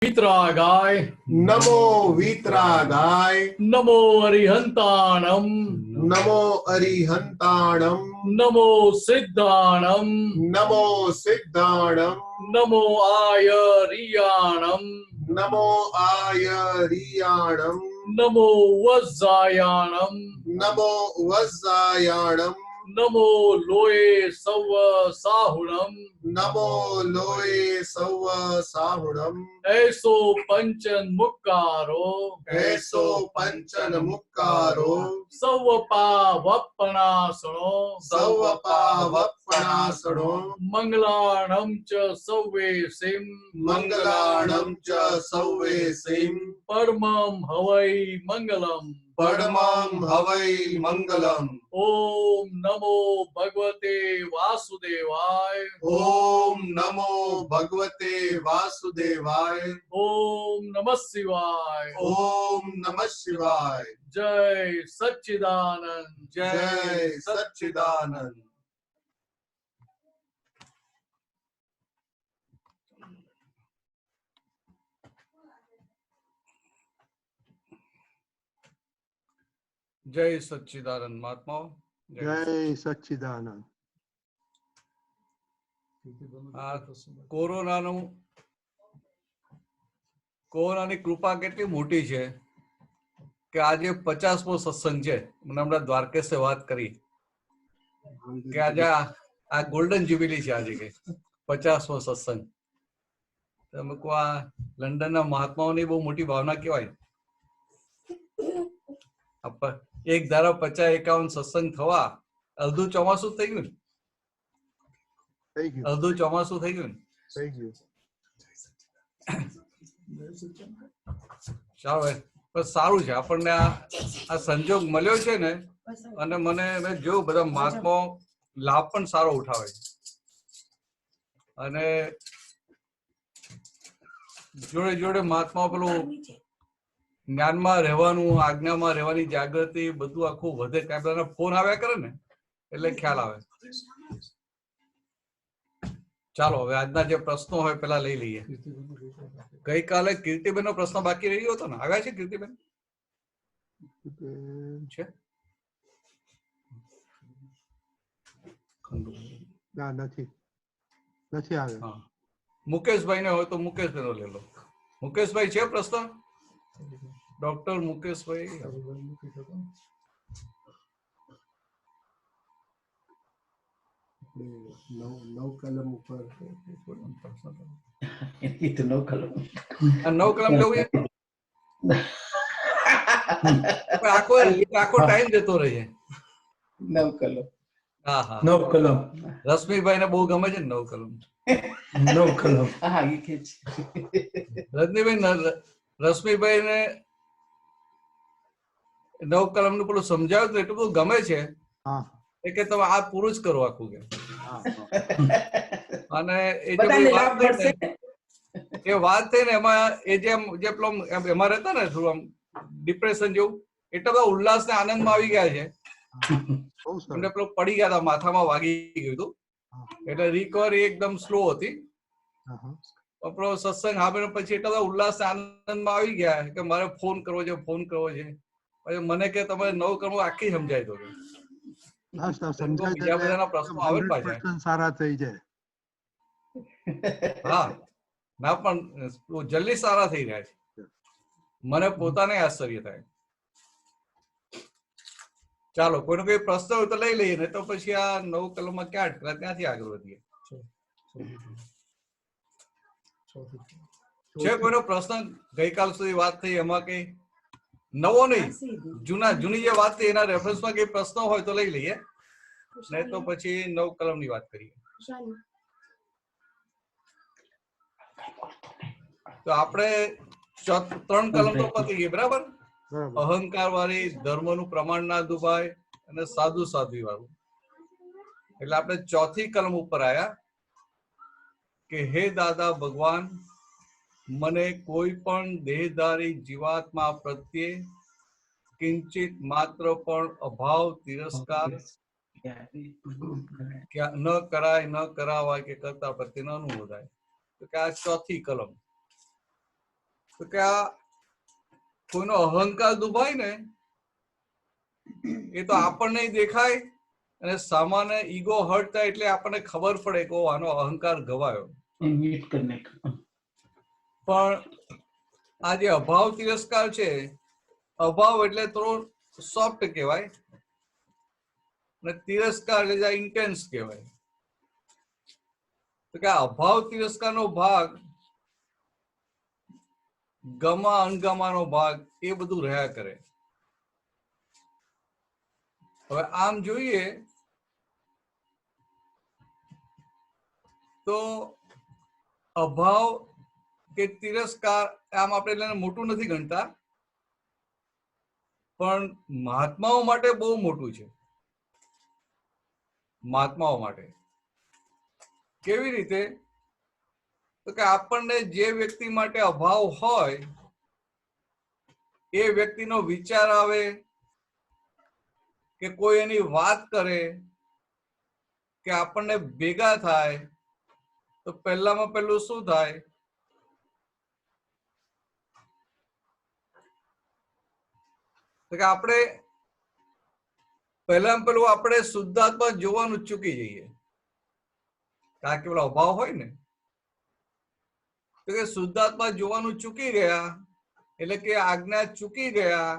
वीतरागाय नमो वीतरागाय नमो अरिहंताणम नमो अरिहंताणम नमो सिद्धाणम नमो सिद्धाणम नमो आयरियाणम नमो आयरियाणम नमो वज्जायाणम नमो वज्जायाणम नमो लोये सव साहुणम नमो लोये सव साहुणम ऐसो पंचन मुक्कारो ऐसो पंचन मुक्कारो सवपावपणासनो सवपावपणासनो मंगलाणं च सव्वेसिं मंगलाणं च सव्वेसिं परमं हवै मंगलम् परमं हवै मंगलम्। ओम नमो भगवते वासुदेवाय ओम नमो भगवते वासुदेवाय ओम नमः शिवाय ओम नमः शिवाय। जय सच्चिदानंद जय सच्चिदानंद। जय सच्चिदानंद महात्माओं जय सच्चिदानंद। કોરોનાની કૃપા કેટલી મોટી છે કે આજે 50મો સત્સંગ છે. મને હમણાં દ્વારકેશે વાત કરી કે આજે આ ગોલ્ડન જ્યુબિલી છે. આજે કે 50મો સત્સંગ. તમે કહો આ લંડનના મહાત્માઓની બહુ મોટી ભાવના કહેવાય. એક ધારા 50-51 સત્સંગ થવા અડધું ચોમાસું થઈ ગયું. અડધું ચોમાસું થઈ ગયું. ચાલો પણ સારું છે આપણને આ સંજોગ મળ્યો છે ને. અને મને મેં જોયું બધા મહાત્માઓ લાભ પણ સારો ઉઠાવે છે. અને જોડે જોડે મહાત્માઓ પેલું જ્ઞાનમાં રહેવાનું, આજ્ઞામાં રહેવાની જાગૃતિ બધું આખું વધે. કાંઈ બધાના ફોન આવ્યા કરે ને એટલે ખ્યાલ આવે. ચાલો હવે આજના જે પ્રશ્નો હોય પેલા લઈ લઈએ. ગઈકાલે કીર્તિબેન નો પ્રશ્ન બાકી રહ્યો હતો ને, આવ્યા છે કીર્તિબેન? છે ના, નથી આવ્યો. મુકેશભાઈ ને હોય તો મુકેશભાઈ નો લઈ લો. મુકેશભાઈ છે પ્રશ્ન? ડોક્ટર મુકેશભાઈ નવ કલમ ઉપર નવ કલમ લેવું છે. આખો ટાઈમ જતો રહે. નવ કલમ. હા હા, નવ કલમ. રશ્મિભાઈ ને બહુ ગમે છે ને નવ કલમ. નવ કલમ. હા, એ કે છે. રશ્મિભાઈ ને નવ કલમ નું પેલું સમજાવ્યું તો એટલું બધું ગમે છે કે તમે આ પૂરું જ કરો આખું કે. અને એ જે વાત થઈ ને એમાં એ જે પેલો એમાં રહેતા ને થોડું આમ ડિપ્રેશન જેવું, એટલા બધા ઉલ્લાસ ને આનંદમાં આવી ગયા છે. એમને પેલો પડી ગયા હતા, માથામાં વાગી ગયું હતું એટલે રિકવરી એકદમ સ્લો હતી. આપણો સત્સંગ સાંભળ્યો પછી એટલા બધા ઉલ્લાસ આનંદમાં આવી ગયા કે મારે ફોન કરવો છે. પછી મને કે તમે નવ કરવો આખી સમજાય તો બીજા બધાના પ્રશ્નો આવે પાછા સારા થઈ જાય. હા ના પણ જલ્દી સારા થઈ રહ્યા છે. મને પોતાને આશ્ચર્ય થાય. ચાલો કોઈનો કોઈ પ્રશ્ન હોય તો લઈ લઈએ ને તો પછી આ નવ કલમમાં ક્યાં અટકા ત્યાંથી આગળ વધીએ. છે કોઈનો પ્રશ્ન? ગઈકાલ સુધી વાત થઈ એમાં કઈ નવો નહીં, જૂની જે વાત થઈ એના રેફરન્સમાં કઈ પ્રશ્નો હોય તો લઈ લઈએ, નહીં તો પછી નવ કલમની વાત કરીએ. તો આપણે 3 કલમ તો પતી ગઈ બરાબર. અહંકાર વાળી, ધર્મનું પ્રમાણ ના દુભાય અને સાધુ સાધ્વી વાળું. એટલે આપણે 4થી કલમ ઉપર આયા કે હે દાદા ભગવાન, મને કોઈ પણ દેહધારી જીવાત્મા પ્રત્યે કિંચિત માત્ર પણ અભાવ, તિરસ્કાર ન કરાય, ન કરાવાય કે કરતા પ્રત્યે ન અનુમોદાય. તો કે આ 4થી કલમ. તો કે આ કોઈનો અહંકાર દુભાય ને એ તો આપણને દેખાય, અને સામાન્ય ઈગો હર્ટ થાય એટલે આપણને ખબર પડે કે આનો અહંકાર ગવાયો. પણ આ જે અભાવ તિરસ્કાર છે, અભાવ એટલે થોડો સોફ્ટ કહેવાય, અને તિરસ્કાર એટલે ઇન્ટેન્સ કહેવાય. તો કે આ અભાવ તિરસ્કારનો ભાગ, ગમા અણગમાનો ભાગ, એ બધું રહ્યા કરે. હવે આમ જોઈએ તો અભાવ કે તિરસ્કાર આમ આપણે એને મોટું નથી ગણતા, પણ મહાત્માઓ માટે બહુ મોટું છે. મહાત્માઓ માટે કેવી રીતે? તો કે આપણને જે વ્યક્તિ માટે અભાવ હોય એ વ્યક્તિનો વિચાર આવે કે કોઈ એની વાત કરે કે આપણને ભેગા થાય તો પહેલામાં પહેલું શું થાય? તો કે આપણે પહેલામાં પહેલું આપણે શુદ્ધાત્મા જોવાનું ચૂકી જઈએ. કારણ કે પેલો અભાવ હોય ને, તો કે શુદ્ધાત્મા જોવાનું ચૂકી ગયા એટલે કે આજ્ઞા ચૂકી ગયા.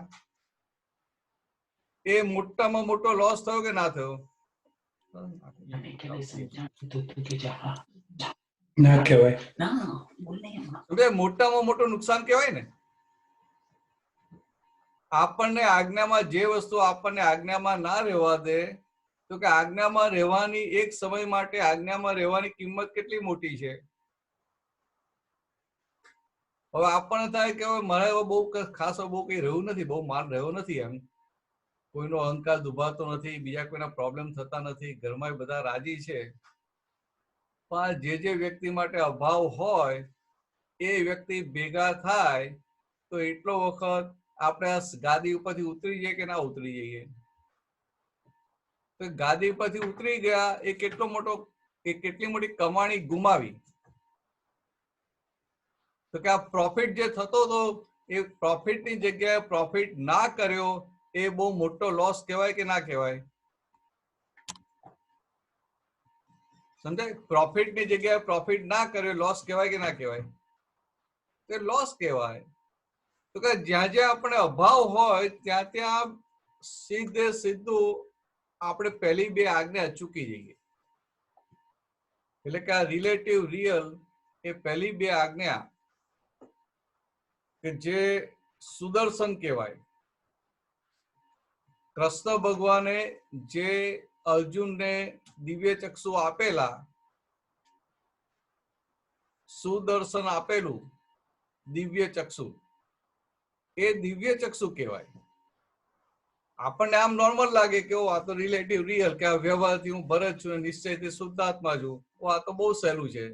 એ મોટામાં મોટો લોસ થયો કે ના થયો? ના કહેવાય. મોટામાં મોટું નુકસાન કહેવાય ને. આપણને આજ્ઞામાં જે વસ્તુ આપણને આજ્ઞામાં ના રહેવા દે, તો કે આજ્ઞામાં રહેવાની એક સમય માટે આજ્ઞામાં રહેવાની કિંમત કેટલી મોટી છે. હવે આપણને થાય કે હવે મારે બહુ ખાસ બહુ કઈ રહ્યું નથી, બહુ માલ રહ્યો નથી, એમ કોઈનો અહંકાર દુભાતો નથી, બીજા કોઈના પ્રોબ્લેમ થતા નથી, ઘરમાં બધા રાજી છે. પણ જે વ્યક્તિ માટે અભાવ હોય એ વ્યક્તિ ભેગા થાય તો એટલો વખત આપણે આ ગાદી ઉપરથી ઉતરી જઈએ કે ના ઉતરી જઈએ? તો ગાદી પરથી ઉતરી ગયા એ કેટલી મોટી કમાણી ગુમાવી. તો કે આ પ્રોફિટ જે થતો હતો એ પ્રોફિટની જગ્યાએ પ્રોફિટ ના કર્યો એ બહુ મોટો લોસ કહેવાય કે ના કહેવાય? સમજાય? પ્રોફિટની જગ્યાએ પ્રોફિટ ના કર્યો લોસ કહેવાય કે ના કહેવાય? તો લોસ કહેવાય. તો કે જ્યાં જ્યાં આપણે અભાવ હોય ત્યાં ત્યાં સીધું આપણે પહેલી બે આજ્ઞા ચૂકી જઈએ. એટલે કે આ રિલેટિવ રિયલ એ પહેલી બે આજ્ઞા કે જે સુદર્શન કહેવાય. કૃષ્ણ ભગવાને જે અર્જુનને દિવ્ય ચક્ષુ આપેલા, સુદર્શન આપેલું દિવ્ય ચક્ષુ, એ દિવ્ય ચક્ષુ કહેવાય. આપણને આમ નોર્મલ લાગે કે આ તો રિલેટિવ રિયલ, કે આ વ્યવહારથી હું ભરત છું, નિશ્ચયથી શુદ્ધાત્મા છું, આ તો બહુ સહેલું છે.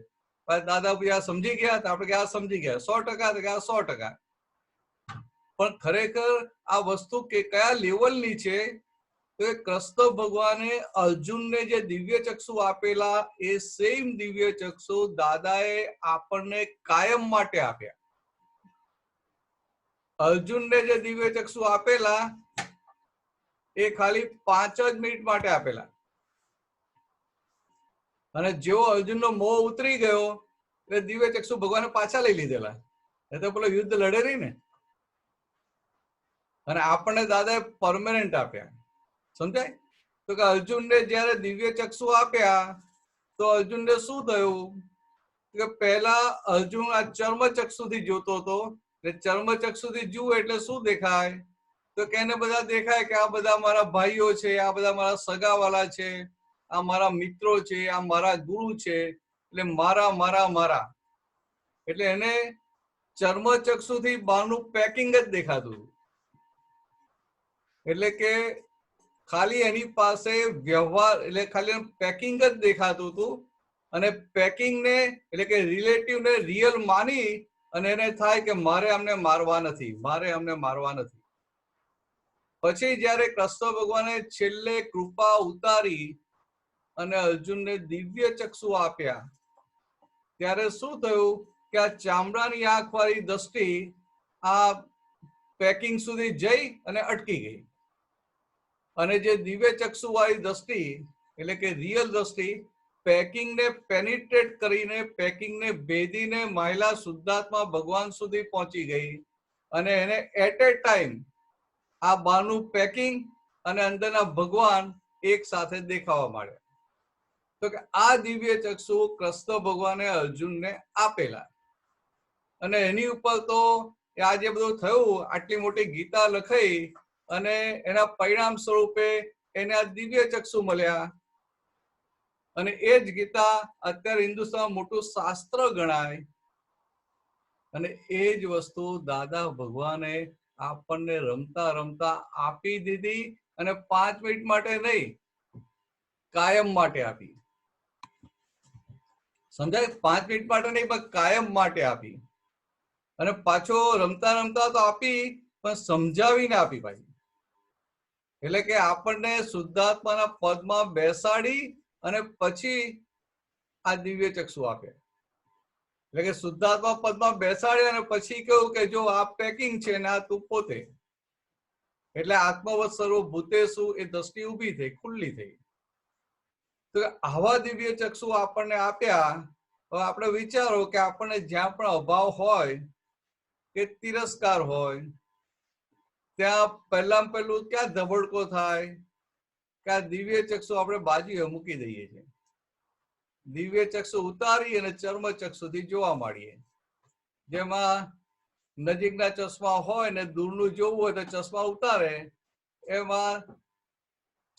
દાદા આ સમજી ગયા તો આપણે કે આ સમજી ગયા 100%, કે આ 100%. પણ ખરેખર આ વસ્તુ કે કયા લેવલની છે? તો એ કૃષ્ણ ભગવાને અર્જુનને જે દિવ્ય ચક્ષુ આપેલા એ સેમ દિવ્ય ચક્ષુ દાદાએ આપણને કાયમ માટે આપ્યા. અર્જુનને જે દિવ્ય ચક્ષુ આપેલા એ ખાલી 5 જ મિનિટ માટે આપેલા, અને જેવો અર્જુનનો મોહ ઉતરી ગયો એટલે દિવ્ય ચક્ષુ ભગવાને પાછા લઈ લીધેલા. એ તો પેલો યુદ્ધ લડે રહી ને. અને આપણને દાદાએ પરમેનન્ટ આપ્યા. સમજાય? તો કે અર્જુનને જયારે દિવ્ય ચક્ષુ આપ્યા તો અર્જુનને શું થયું કે પહેલા અર્જુન આ ચર્મ ચક્ષુથી જોતો હતો. ચર્મ ચક્ષુથી જુએ એટલે શું દેખાય? તો કે એને બધા દેખાય કે આ બધા મારા ભાઈઓ છે, આ બધા મારા સગાવાલા છે, આ મારા મિત્રો છે, આ મારા ગુરુ છે, એટલે મારા મારા મારા. એટલે એને ચર્મ ચક્ષુથી બહારનું પેકિંગ જ દેખાતું. એટલે કે ખાલી એની પાસે વ્યવહાર એટલે ખાલી પેકિંગ જ દેખાતું હતું. અને પેકિંગને એટલે કે રિલેટિવને રિયલ માની અને એને થાય કે મારે અમને મારવા નથી, મારે અમને મારવા નથી. પછી જયારે કૃષ્ણ ભગવાને છેલ્લે કૃપા ઉતારી અને અર્જુનને દિવ્ય ચક્ષુ આપ્યા ત્યારે શું થયું કે આ ચામડાની આંખ વાળી દ્રષ્ટિ આ પેકિંગ સુધી જઈ અને અટકી ગઈ, અને જે દિવ્ય ચક્ષુ વાળી દ્રષ્ટિ એટલે કે રિયલ દ્રષ્ટિ પેકિંગને પેનિટ્રેટ કરીને, પેકિંગને ભેદીને મહિલા શુદ્ધાત્મા ભગવાન સુધી પહોંચી ગઈ, અને એને એટ એ ટાઈમ આ બહારનું પેકિંગ અને અંદરના ભગવાન એક સાથે દેખાવા માંડ્યા. તો કે આ દિવ્ય ચક્ષુ કૃષ્ણ ભગવાને અર્જુનને આપેલા, અને એની ઉપર તો આ જે બધું થયું, આટલી મોટી ગીતા લખાઈ અને એના પરિણામ સ્વરૂપે એને આ દિવ્ય ચક્ષુ મળ્યા, અને એ જ ગીતા અત્યારે હિન્દુસ્તાનમાં મોટું શાસ્ત્ર ગણાય, અને એ જ વસ્તુ દાદા ભગવાને આપણને રમતા રમતા આપી દીધી, અને 5 મિનિટ માટે નહીં, કાયમ માટે આપી. સમજાય? 5 મિનિટ માટે નહીં, પણ કાયમ માટે આપી. અને પાછો રમતા રમતા તો આપી, પણ સમજાવીને આપી પાછી. એટલે કે આપણને શુદ્ધાત્માના પદમાં બેસાડી અને પછી આ દિવ્ય ચક્ષુ આપે. એટલે કે શુદ્ધાત્મા પદમાં બેસાડી અને પછી કેવું કે જો આ પેકિંગ છે ને આ તું પોતે, એટલે આત્મવત સર્વભૂતેષુ એ દ્રષ્ટિ ઊભી થઈ, ખુલ્લી થઈ. તો આવા દિવ્ય ચક્ષુ આપણને આપ્યા. હવે આપણે વિચારો કે આપણને જ્યાં પણ અભાવ હોય કે તિરસ્કાર હોય, ત્યાં પહેલામાં પહેલું ક્યાં ધબડકો થાય કે આ દિવ્ય ચક્ષુ આપણે બાજુએ મૂકી દઈએ છીએ. દિવ્ય ચક્ષુ ઉતારી અને ચર્મ ચક્ષુથી જોવા માંડીએ. જેમાં નજીકના ચશ્મા હોય ને દૂરનું જોવું હોય તો ચશ્મા ઉતારે, એમાં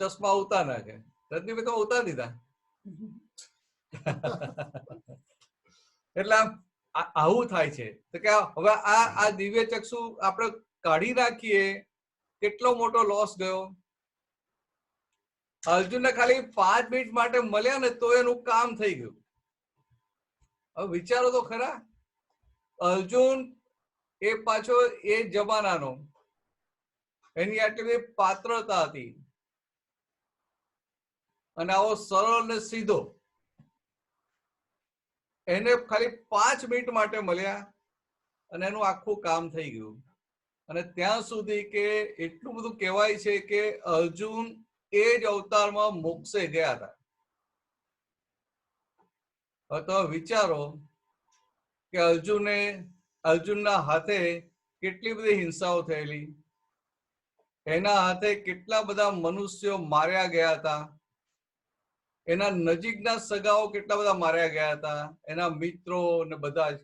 ચશ્મા ઉતાર નાખે. રજનીભાઈ તમે ઉતારી દીધા. એટલે આવું થાય છે. તો કે હવે આ દિવ્ય ચક્ષુ આપણે કાઢી નાખીએ, કેટલો મોટો લોસ ગયો. અર્જુનને ખાલી 5 મિનિટ માટે મળ્યા ને તો એનું કામ થઈ ગયું. હવે વિચારો તો ખરા, અર્જુન એ પાછો એ જમાનાનો, એની આટલી બધી પાત્રતા હતી, અને આવો સરળ ને સીધો, એને ખાલી 5 મિનિટ માટે મળ્યા અને એનું આખું કામ થઈ ગયું. અને ત્યાં સુધી કે એટલું બધું કહેવાય છે કે અર્જુન એ જ અવતારમાં મોક્ષે ગયા હતા. હવે તમે વિચારો કે અર્જુનના હાથે કેટલી બધી હિંસાઓ થયેલી, એના હાથે કેટલા બધા મનુષ્યો માર્યા ગયા હતા, એના નજીકના સગાઓ કેટલા બધા માર્યા ગયા હતા, એના મિત્રો ને બધા જ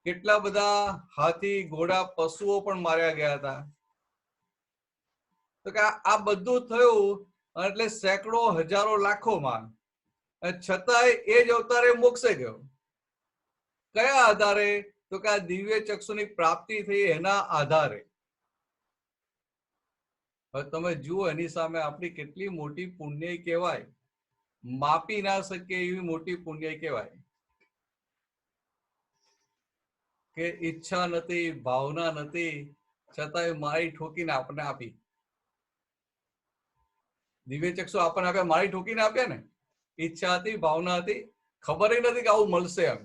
કેટલા બધા હાથી ઘોડા પશુઓ પણ માર્યા ગયા હતા. તો કે આ બધું થયું એટલે સેંકડો હજારો લાખોમાં, છતાંય એ જ અવતારે મોક્ષે ગયો. કયા આધારે? તો કે આ દિવ્ય ચક્ષુની પ્રાપ્તિ થઈ એના આધારે. હવે તમે જુઓ એની સામે આપણી કેટલી મોટી પુણ્ય કહેવાય, માપી ના શકે એવી મોટી પુણ્ય કહેવાય. કે ઈચ્છા નથી, ભાવના નથી, છતાંય મારી ઠોકીને આપણને આપી. દિવ્ય ચક્ષુ આપણને આપ્યા, મારી ઠોકીને આપ્યા ને. ઈચ્છા હતી, ભાવના હતી, ખબર નથી કે આવું મળશે. એમ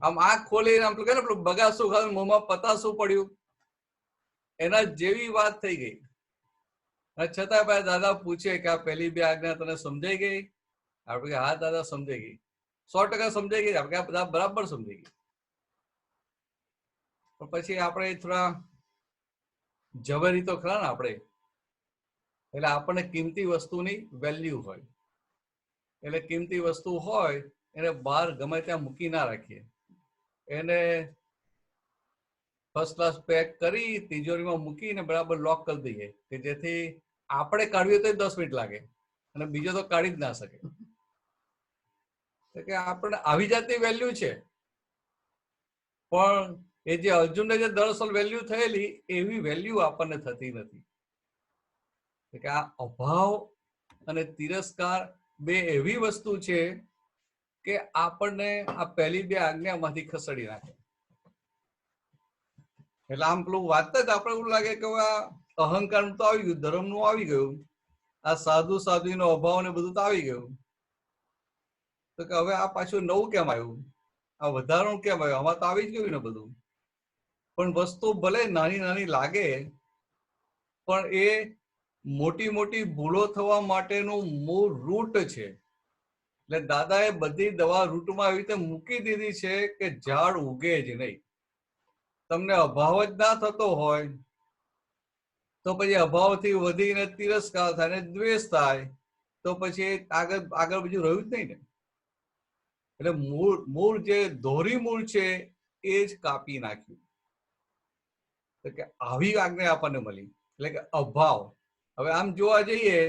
આમ આંખ ખોલીને આમ કે ને બગાસું ખાધું મોંમાં પતાસું પડ્યું, એના જેવી વાત થઈ ગઈ. છતાં ભાઈ દાદા પૂછે કે આ પહેલી 2 આજ્ઞા તને સમજાઈ ગઈ? આપણે હા દાદા સમજાઈ ગઈ, 100% સમજાઈ ગઈ. આપણે બધા બરાબર સમજાઈ ગઈ. પણ પછી આપણે થોડા ઝવેરી તો ખરા ને આપણે, એટલે આપણને કિંમતી વસ્તુની વેલ્યુ હોય. એટલે કિંમતી વસ્તુ હોય એને બહાર ગમે ત્યાં મૂકી ના રાખીએ, એને ફર્સ્ટ ક્લાસ પેક કરી તિજોરીમાં મૂકીને બરાબર લોક કરી દઈએ, કે જેથી આપણે કાઢવી તો 10 મિનિટ લાગે અને બીજો તો કાઢી જ ના શકે. કે આપણને આવી જાતની વેલ્યુ છે. પણ એ જે અર્જુનને જે દરઅસલ વેલ્યુ થયેલી એવી વેલ્યુ આપણને થતી નથી. કે આ અભાવ અને તિરસ્કાર બે એવી વસ્તુ છે કે આપણને આ પહેલી 2 આજ્ઞામાંથી ખસેડી નાખે. એટલે આમ પેલું વાંચતા જ આપણે એવું લાગે કે આ અહંકાર તો આવી ગયું, ધર્મનું આવી ગયું, આ સાધુ સાધ્વીનો અભાવ ને બધું તો આવી ગયું. તો કે હવે આ પાછું નવું કેમ આવ્યું? આ વધારાનું કેમ આવ્યું? આમાં તો આવી જ ગયું ને બધું. પણ વસ્તુ ભલે નાની નાની લાગે, પણ એ મોટી મોટી ભૂલો થવા માટેનું મૂળ રૂટ છે. એટલે દાદાએ બધી દવા રૂટમાં એવી રીતે મૂકી દીધી છે કે ઝાડ ઉગે જ નહીં. તમને અભાવ જ ના થતો હોય તો પછી અભાવથી વધીને તિરસ્કાર થાય ને દ્વેષ થાય, તો પછી આગળ બીજું રહ્યું જ નહીં ને. એટલે મૂળ જે ધોરી મૂળ છે એ જ કાપી નાખ્યું. કે આવી આજ્ઞા આપણને મળી, એટલે કે અભાવ. હવે આમ જોવા જઈએ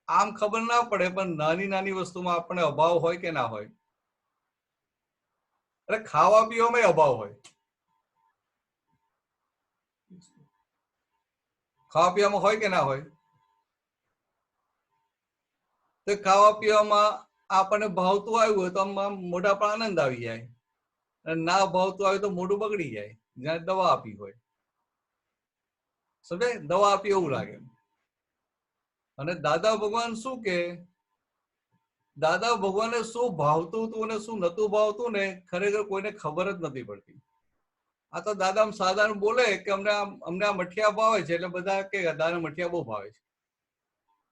આમ ખબર ના પડે, પણ નાની નાની વસ્તુમાં આપણને અભાવ હોય કે ના હોય? એટલે ખાવા પીવામાં અભાવ હોય. ખાવા પીવામાં હોય કે ના હોય? તો ખાવા પીવામાં આપણને ભાવતું આવ્યું હોય તો આમ મોઢા પર આનંદ આવી જાય, અને ના ભાવતું આવ્યું તો મોઢું બગડી જાય. જ્યાં દવા આપી હોય, સમજાય? દવા આપી એવું લાગે. અને દાદા ભગવાન શું કે, દાદા ભગવાને શું ભાવતું હતું ને શું નતું ભાવતું ને ખરેખર કોઈને ખબર જ નથી પડતી. આ તો દાદા સાધારણ બોલે કે અમને આ મઠિયા ભાવે છે, એટલે બધા કે દાદાને મઠિયા બહુ ભાવે છે.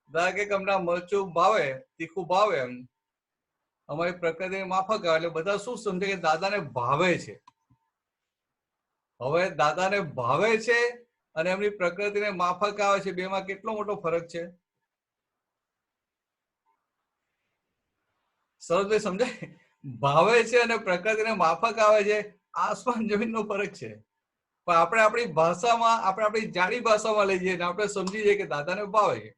દાદા કે અમને આ મરચું ભાવે, તીખું ભાવે, એમ અમારી પ્રકૃતિની માફક આવે. એટલે બધા શું સમજે કે દાદાને ભાવે છે. હવે દાદાને ભાવે છે અને એમની પ્રકૃતિને માફક આવે છે, બેમાં કેટલો મોટો ફરક છે. સરસભાઈ સમજાય? ભાવે છે અને પ્રકૃતિને માફક આવે છે, આસમાન જમીનનો ફરક છે. પણ આપણે આપણી ભાષામાં, આપણે આપણી જાડી ભાષામાં લઈ જઈએ ને આપણે સમજી જઈએ કે દાદાને ભાવે છે.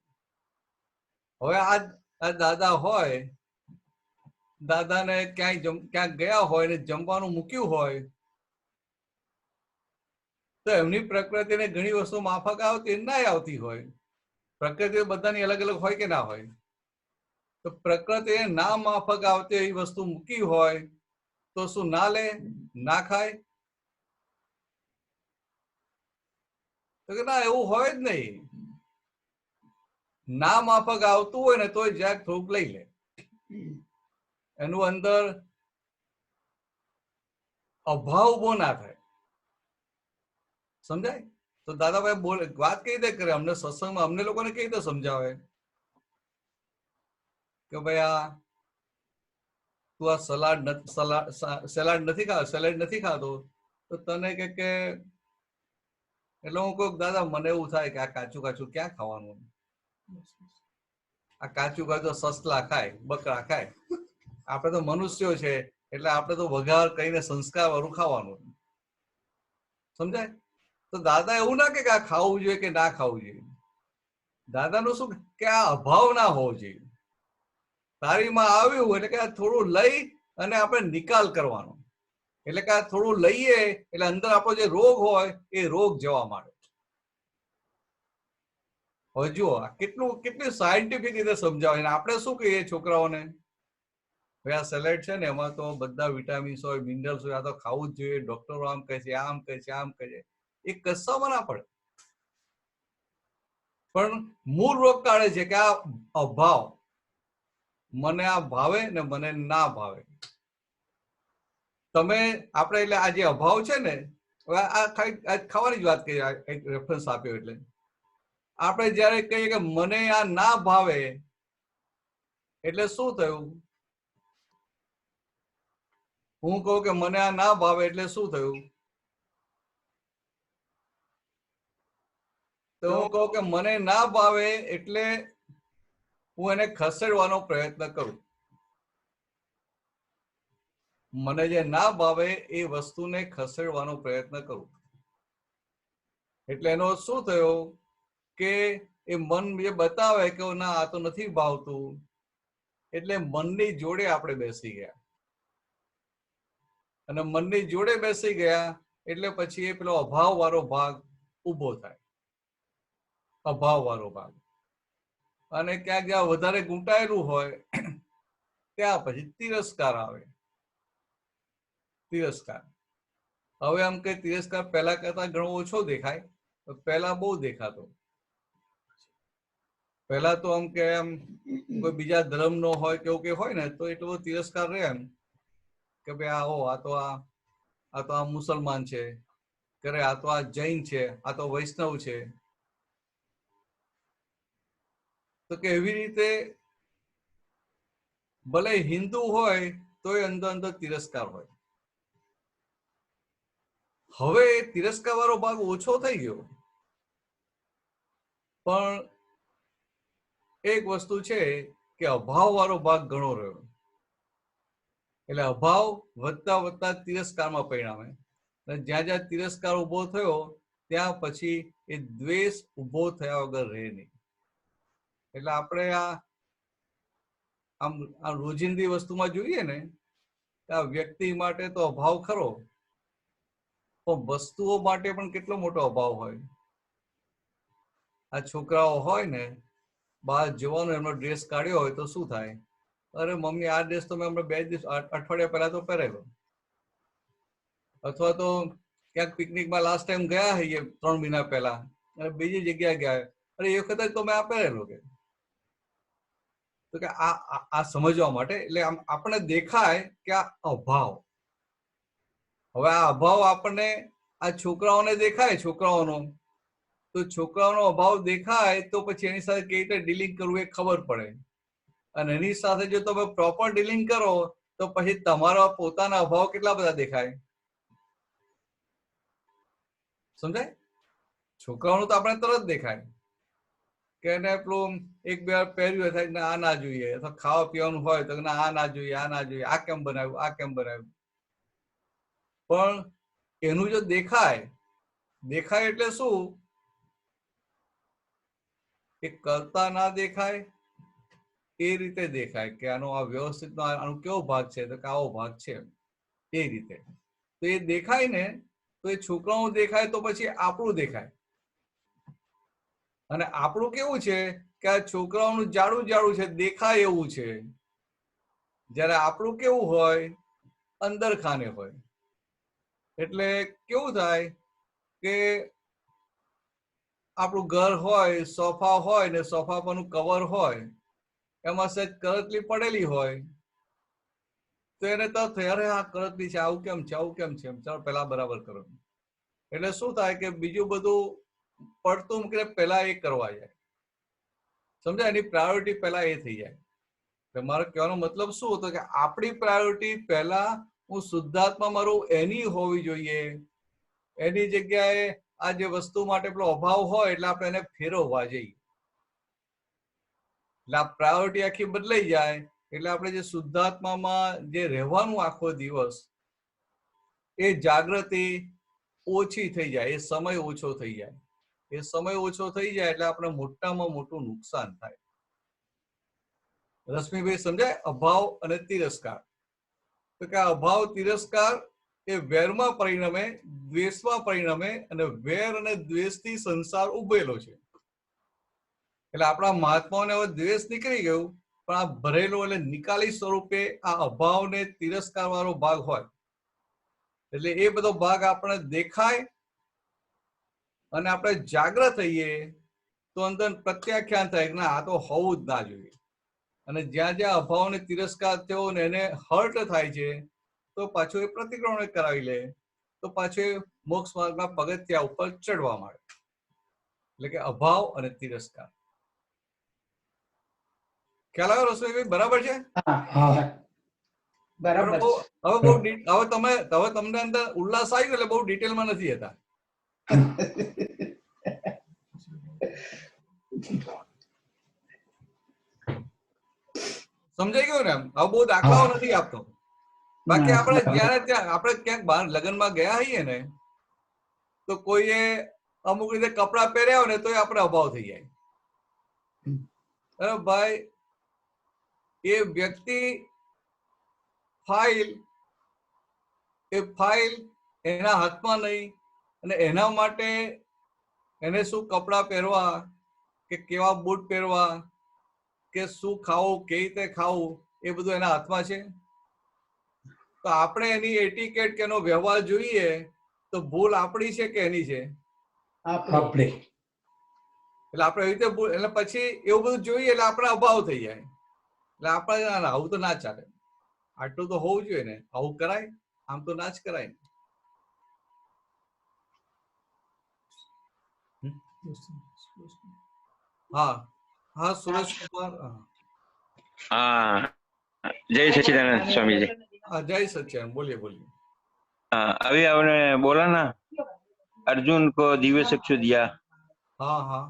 હવે આ દાદા હોય, દાદાને ક્યાંક ગયા હોય ને જમવાનું મૂક્યું હોય, તો એમની પ્રકૃતિને ઘણી વસ્તુ માફક આવતી ના આવતી હોય. પ્રકૃતિ બધાની અલગ અલગ હોય કે ના હોય? તો પ્રકૃતિને ના માફક આવતી એવી વસ્તુ મૂકી હોય તો શું ના લે, ના ખાય? તો કે ના, એવું હોય જ નહીં. ના માફક આવતું હોય ને તોય જ્યાંક થોડુંક લઈ લે. એનું અંદર અભાવ ઉભો ના થાય. સમજાય? તો દાદાભાઈ બોલે, વાત કઈ રીતે કરે અમને સત્સંગમાં, અમને લોકોને કઈ રીતે સમજાવે કે ભાઈ તું આ સલાડ નથી ખાતો, તો તને કે એટલે હું કહું દાદા મને એવું થાય કે આ કાચું કાચું ક્યાં ખાવાનું? આ કાચું કાચું સસલા ખાય, બકરા ખાય. આપણે તો મનુષ્યો છે એટલે આપણે તો વઘાર કરીને સંસ્કાર વાળું ખાવાનું. સમજાય? તો દાદા એવું ના કે આ ખાવું જોઈએ કે ના ખાવું જોઈએ. દાદાનું શું કે આ અભાવ ના હોવો જોઈએ. તારીમાં આવ્યું એટલે કે આ થોડું લઈ અને આપણે નિકાલ કરવાનો. એટલે કે આ થોડું લઈએ એટલે અંદર આપણો જે રોગ હોય એ રોગ જવા માંડે. હવે જુઓ કેટલી સાયન્ટિફિક રીતે સમજાવે. આપણે શું કહીએ છોકરાઓને, ભાઈ આ સેલેડ છે ને એમાં તો બધા વિટામિન્સ હોય, મિનરલ્સ હોય, આ તો ખાવું જ જોઈએ. ડોક્ટરો આમ કહે છે, આમ કહે છે, આમ કહે છે. એ કશામાં ના પડે. પણ મૂળ રોગ કાઢે છે કે આ અભાવ, મને આ ભાવે ને મને ના ભાવે. તમે આપણે એટલે આ જે અભાવ છે ને, આ ખાવાની જ વાત કરીએ, એક રેફરન્સ આપ્યો. એટલે આપણે જયારે કહીએ કે મને આ ના ભાવે, એટલે શું થયું? હું કહું કે મને આ ના ભાવે એટલે શું થયું? તો હું કહું કે મને ના ભાવે એટલે હું એને ખસેડવાનો પ્રયત્ન કરું. મને જે ના ભાવે એ વસ્તુને ખસેડવાનો પ્રયત્ન કરું. એટલે એનો શું થયો કે એ મન જે બતાવે કે ના આ તો નથી ભાવતું, એટલે મનની જોડે આપણે બેસી ગયા. અને મનની જોડે બેસી ગયા એટલે પછી એ પેલો અભાવ વાળો ભાગ ઉભો થાય. અભાવ વાળો ભાગ. અને ક્યાંક જ્યાં વધારે ગૂંટાયેલું હોય ત્યાં પછી તિરસ્કાર આવે. તિરસ્કાર. હવે આમ કે તિરસ્કાર પહેલા કરતા ઘણો ઓછો દેખાય, પહેલા બહુ દેખાતો. પહેલા તો આમ કે એમ કોઈ બીજા ધર્મનો હોય કે એવું કે હોય ને તો એટલો તિરસ્કાર રહે એમ. કે ભાઈ આ તો આ મુસલમાન છે, કરે આ તો આ જૈન છે, આ તો વૈષ્ણવ છે. તો કે એવી રીતે ભલે હિન્દુ હોય તો એ અંદર અંદર તિરસ્કાર હોય. હવે તિરસ્કાર વાળો ભાગ ઓછો થઈ ગયો, પણ એક વસ્તુ છે કે અભાવ વાળો ભાગ ઘણો રહ્યો. એટલે અભાવ વધતા વધતા તિરસ્કારમાં પરિણામે, અને જ્યાં જ્યાં તિરસ્કાર ઉભો થયો ત્યાં પછી એ દ્વેષ ઉભો થયા વગર રહે નહીં. એટલે આપણે આમ રોજિંદી વસ્તુમાં જોઈએ ને, આ વ્યક્તિ માટે તો અભાવ ખરો, પણ વસ્તુઓ માટે પણ કેટલો મોટો અભાવ હોય. આ છોકરાઓ હોય ને, બહાર જવાનું એમનો ડ્રેસ કાઢ્યો હોય તો શું થાય? અરે મમ્મી, આ ડ્રેસ તો મેં હમણાં 2 દિવસ અઠવાડિયા પહેલા તો પહેરેલો. અથવા તો ક્યાંક પિકનિકમાં લાસ્ટ ટાઈમ ગયા હઈએ 3 મહિના પહેલા, અને બીજી જગ્યાએ ગયા, અરે એ વખતે તો મેં આ પહેરેલો. તો કે આ સમજવા માટે, એટલે આપણને દેખાય કે આ અભાવ. હવે આ અભાવ આપણને આ છોકરાઓને દેખાય, છોકરાઓનો તો છોકરાઓનો અભાવ દેખાય તો પછી એની સાથે કેવી રીતે ડીલિંગ કરવું એ ખબર પડે. અને એની સાથે જો તમે પ્રોપર ડીલિંગ કરો તો પછી તમારા પોતાના અભાવ કેટલા બધા દેખાય. સમજાય? છોકરાઓનું તો આપણે તરત દેખાય કે એને પેલું એક બે વાર પહેર્યું થાય, આ ના જોઈએ, અથવા ખાવા પીવાનું હોય તો આ ના જોઈએ, આ ના જોઈએ, આ કેમ બનાવ્યું, આ કેમ બનાવ્યું. પણ એનું જો દેખાય એટલે શું? એ કરતા ના દેખાય, એ રીતે દેખાય કે આનો આ વ્યવસ્થિત આનો કેવો ભાગ છે, તો કે આવો ભાગ છે, એ રીતે. તો એ દેખાય ને, તો એ છોકરાઓ દેખાય તો પછી આપણું દેખાય. અને આપણું કેવું છે કે આ છોકરાઓનું જાડું જાડું છે, દેખાય એવું છે. જયારે આપણું કેવું હોય, અંદર ખાને હોય. એટલે કેવું થાય કે આપણું ઘર હોય, સોફા હોય ને, સોફા પરનું કવર હોય, એમાં સહેજ કરતલી પડેલી હોય તો એને તો અરે આ કરતલી છે, આવું કેમ છે, આવું કેમ છે, ચાલો પેલા બરાબર કરો. એટલે શું થાય કે બીજું બધું પડતું મૂકીને પેલા એ કરવા જાય. સમજાય? એની પ્રાયોરિટી પહેલા એ થઈ જાય. એટલે મારો કહેવાનો મતલબ શું હતો કે આપણી પ્રાયોરિટી પહેલા હું શુદ્ધાત્મા મારું એની હોવી જોઈએ. એની જગ્યાએ આ જે વસ્તુ માટે પેલો અભાવ હોય એટલે આપણે એને ફેરવવા જઈએ. એટલે આ પ્રાયોરિટી આખી બદલાઈ જાય. એટલે આપણે જે શુદ્ધાત્મામાં જે રહેવાનું આખો દિવસ, એ જાગૃતિ ઓછી થઈ જાય, એ સમય ઓછો થઈ જાય. એ સમય ઓછો થઈ જાય એટલે આપણે મોટામાં મોટું નુકસાન થાય. રશ્મિભાઈ સમજાય? અભાવ અને તિરસ્કાર. તો કે અભાવ તિરસ્કાર એ વેરમાં પરિણમે, દ્વેષમાં પરિણમે, અને વેર અને દ્વેષથી સંસાર ઉભેલો છે. એટલે આપણા મહાત્માઓને હવે દ્વેષ નીકળી ગયું, પણ આ ભરેલો એટલે નિકાલી સ્વરૂપે આ અભાવ ને તિરસ્કાર વાળો ભાગ હોય. એટલે એ બધો ભાગ આપણે દેખાય અને આપણે જાગ્રત થઈએ તો અંદર પ્રત્યાખ્યાન થાય કે ના, આ તો હોવું જ ના જોઈએ. અને જ્યાં જ્યાં અભાવ ને તિરસ્કાર થયો ને એને હર્ટ થાય છે તો પાછું એ પ્રતિક્રમણ કરાવી લે, તો પાછું મોક્ષ માર્ગના પગથિયા ઉપર ચડવા માંડે. એટલે કે અભાવ અને તિરસ્કાર. ખ્યાલ આવ્યો રસોઈભાઈ? બરાબર છે? બરાબર. હવે તમને અંદર ઉલ્લાસ આવી એટલે બહુ ડિટેલમાં નથી હતા. સમજાઈ ગયું ને? હવે બહુ દાખલાઓ નથી આપતો. બાકી આપણે જયારે ત્યાં આપણે ક્યાંક બહાર લગ્નમાં ગયા હોઈએ ને, તો કોઈએ અમુક રીતે કપડા પહેર્યા હોય ને તો આપણે અભાવ થઈ જાય. અરે ભાઈ, એ વ્યક્તિ ફાઇલ એના હાથમાં નહીં, અને એના માટે એને શું કપડા પહેરવા, કે કેવા બૂટ પહેરવા, કે શું ખાવું, કેવી રીતે ખાવું, એ બધું એના હાથમાં છે. તો આપણે એની એટિકેટ કે એનો વ્યવહાર જોઈએ તો ભૂલ આપણી છે કે એની છે? આપણી. એટલે આપણે એવી રીતે એટલે પછી એવું બધું જોઈએ એટલે આપણે અભાવ થઈ જાય. એટલે આપણે આવું તો ના ચાલે. આટલું તો હોવું જોઈએ ને, આવું કરાય? આમ તો ના જ કરાય ને. હા હા, સુરેશ કુમાર. हाँ, जय सच्चिदानंद स्वामी जी। हाँ, जय सच्चिदानंद, बोलिए बोलिए। हाँ, अभी आपने बोला ना अर्जुन को दिव्य चक्षु दिया, हाँ हाँ।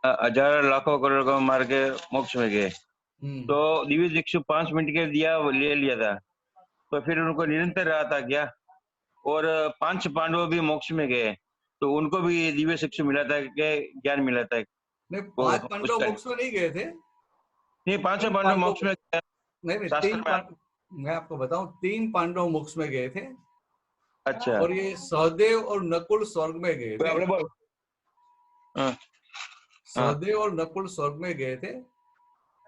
हजार लाखों करोड़ को मार के मोक्ष में गए, हम्म। तो दिव्य चक्षु 5 मिनट के दिया, वो ले लिया था, तो फिर उनको निरंतर रहा था क्या? और 5 पांडव भी मोक्ष में गए, तो उनको भी दिव्य चक्षु मिला था क्या, ज्ञान मिला था? नहीं, वो 5 पांडव उसका- मोक्ष में नहीं गए थे। नहीं, 5 पांडव मोक्ष में गए। नहीं नहीं, शास्त्र में मैं आपको बताऊं, 3 पांडव मोक्ष में गए थे, अच्छा, और ये सहदेव और नकुल स्वर्ग में गए थे। आपने बोल। हाँ, सहदेव और नकुल स्वर्ग में गए थे।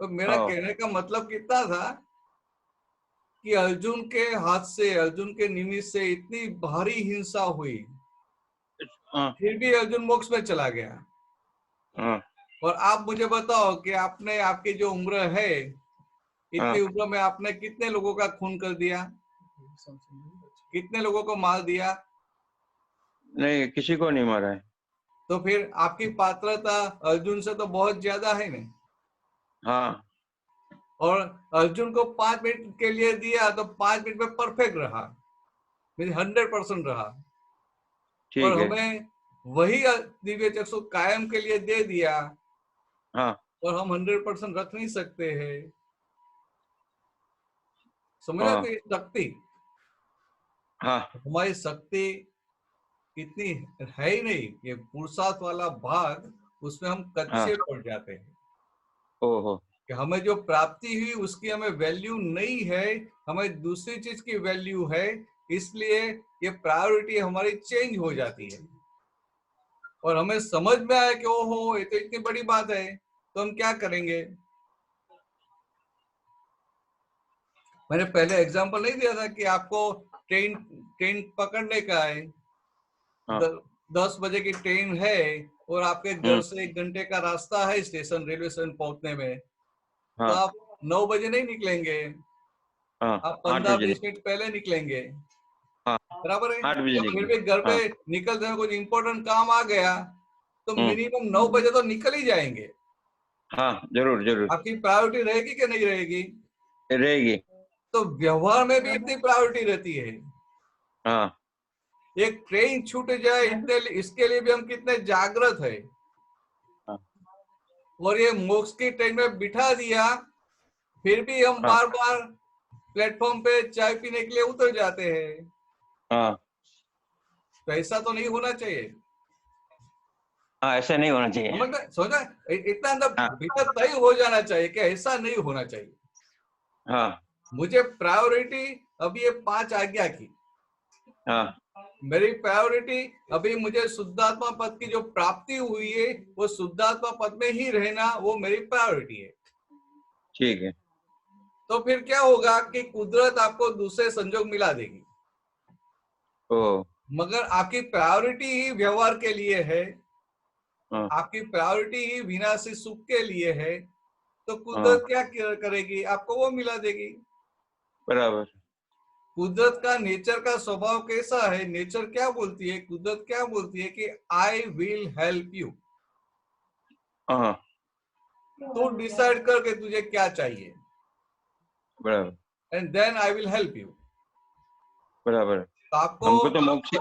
तो मेरा हाँ। कहने का मतलब कितना था कि अर्जुन के हाथ से, अर्जुन के निमित्त से इतनी भारी हिंसा हुई, हाँ, फिर भी अर्जुन मोक्ष में चला गया। हाँ, और आप मुझे बताओ कि आपने, आपकी जो उम्र है, इतनी उम्र में आपने कितने लोगों का खून कर दिया, कितने लोगों को मार दिया? नहीं, किसी को नहीं मारा है। तो फिर आपकी पात्रता अर्जुन से तो बहुत ज्यादा है ना। हाँ, और अर्जुन को 5 मिनट के लिए दिया तो 5 मिनट में परफेक्ट रहा, 100% रहा। ठीक और है। हमें वही दिव्य चक्षु कायम के लिए दे दिया, हाँ, और हम 100% रख नहीं सकते हैं। समझा? हाँ। तो ये शक्ति, हाँ, हमारी शक्ति इतनी है ही नहीं। ये पुरुषार्थ वाला भाग, उसमें हम कच्चे पड़ जाते हैं ओहो, कि हमें जो प्राप्ति हुई उसकी हमें वैल्यू नहीं है, हमें दूसरी चीज की वैल्यू है, इसलिए ये प्रायोरिटी हमारी चेंज हो जाती है। और हमें समझ में आया कि ओहो, ये तो इतनी बड़ी बात है, तो हम क्या करेंगे? मैंने पहले एग्जांपल नहीं दिया था कि आपको ट्रेन ट्रेन पकड़ने का है, हाँ। 10 बजे की ट्रेन है, और आपके घर से 1 घंटे का रास्ता है स्टेशन, रेलवे स्टेशन पहुंचने में, तो हाँ, आप 9 बजे नहीं निकलेंगे, हाँ, आप 8 बजे 15-20 मिनट पहले निकलेंगे। हाँ, बराबर है? 8 बजे और फिर निकले। भी घर पे हाँ, निकलते हैं, कुछ इंपॉर्टेंट काम आ गया, तो हम्म। मिनिमम 9 बजे तो निकल ही जाएंगे। हाँ, जरूर जरूर आपकी प्रायोरिटी रहेगी कि नहीं रहेगी? रहेगी। तो व्यवहार में भी इतनी प्रायोरिटी रहती है। हाँ, एक ट्रेन छूट जाए, इतने इसके लिए भी हम कितने जागृत है। हाँ। और ये मोक्ष की ट्रेन में बिठा दिया, फिर भी हम हाँ। बार बार प्लेटफॉर्म पे चाय पीने के लिए उतर जाते हैं। हाँ, तो ऐसा तो नहीं होना चाहिए। हाँ, ऐसा नहीं होना चाहिए। समझ में? सोचा इतना अंदर हाँ। भीतर तय हो जाना चाहिए कि ऐसा नहीं होना चाहिए। हाँ, मुझे प्रायोरिटी अभी ये 5 आज्ञा की, हाँ, मेरी प्रायोरिटी अभी मुझे शुद्धात्मा पद की जो प्राप्ति हुई है, वो शुद्धात्मा पद में ही रहना, वो मेरी प्रायोरिटी है। ठीक है। तो फिर क्या होगा कि कुदरत आपको दूसरे संजोग मिला देगी, ओ, मगर आपकी प्रायोरिटी ही व्यवहार के लिए है, हाँ, आपकी प्रायोरिटी ही विनाशी सुख के लिए है, तो हाँ, कुदरत क्या करेगी? आपको वो मिला देगी। बराबर। कुदरत का नेचर का स्वभाव कैसा है? नेचर क्या बोलती है, कुदरत क्या बोलती है कि आई विल हेल्प यू। हाँ, तू डिसाइड कर के तुझे क्या चाहिए, बराबर and then I will help you. बराबर। तो हमको तो मोक्ष,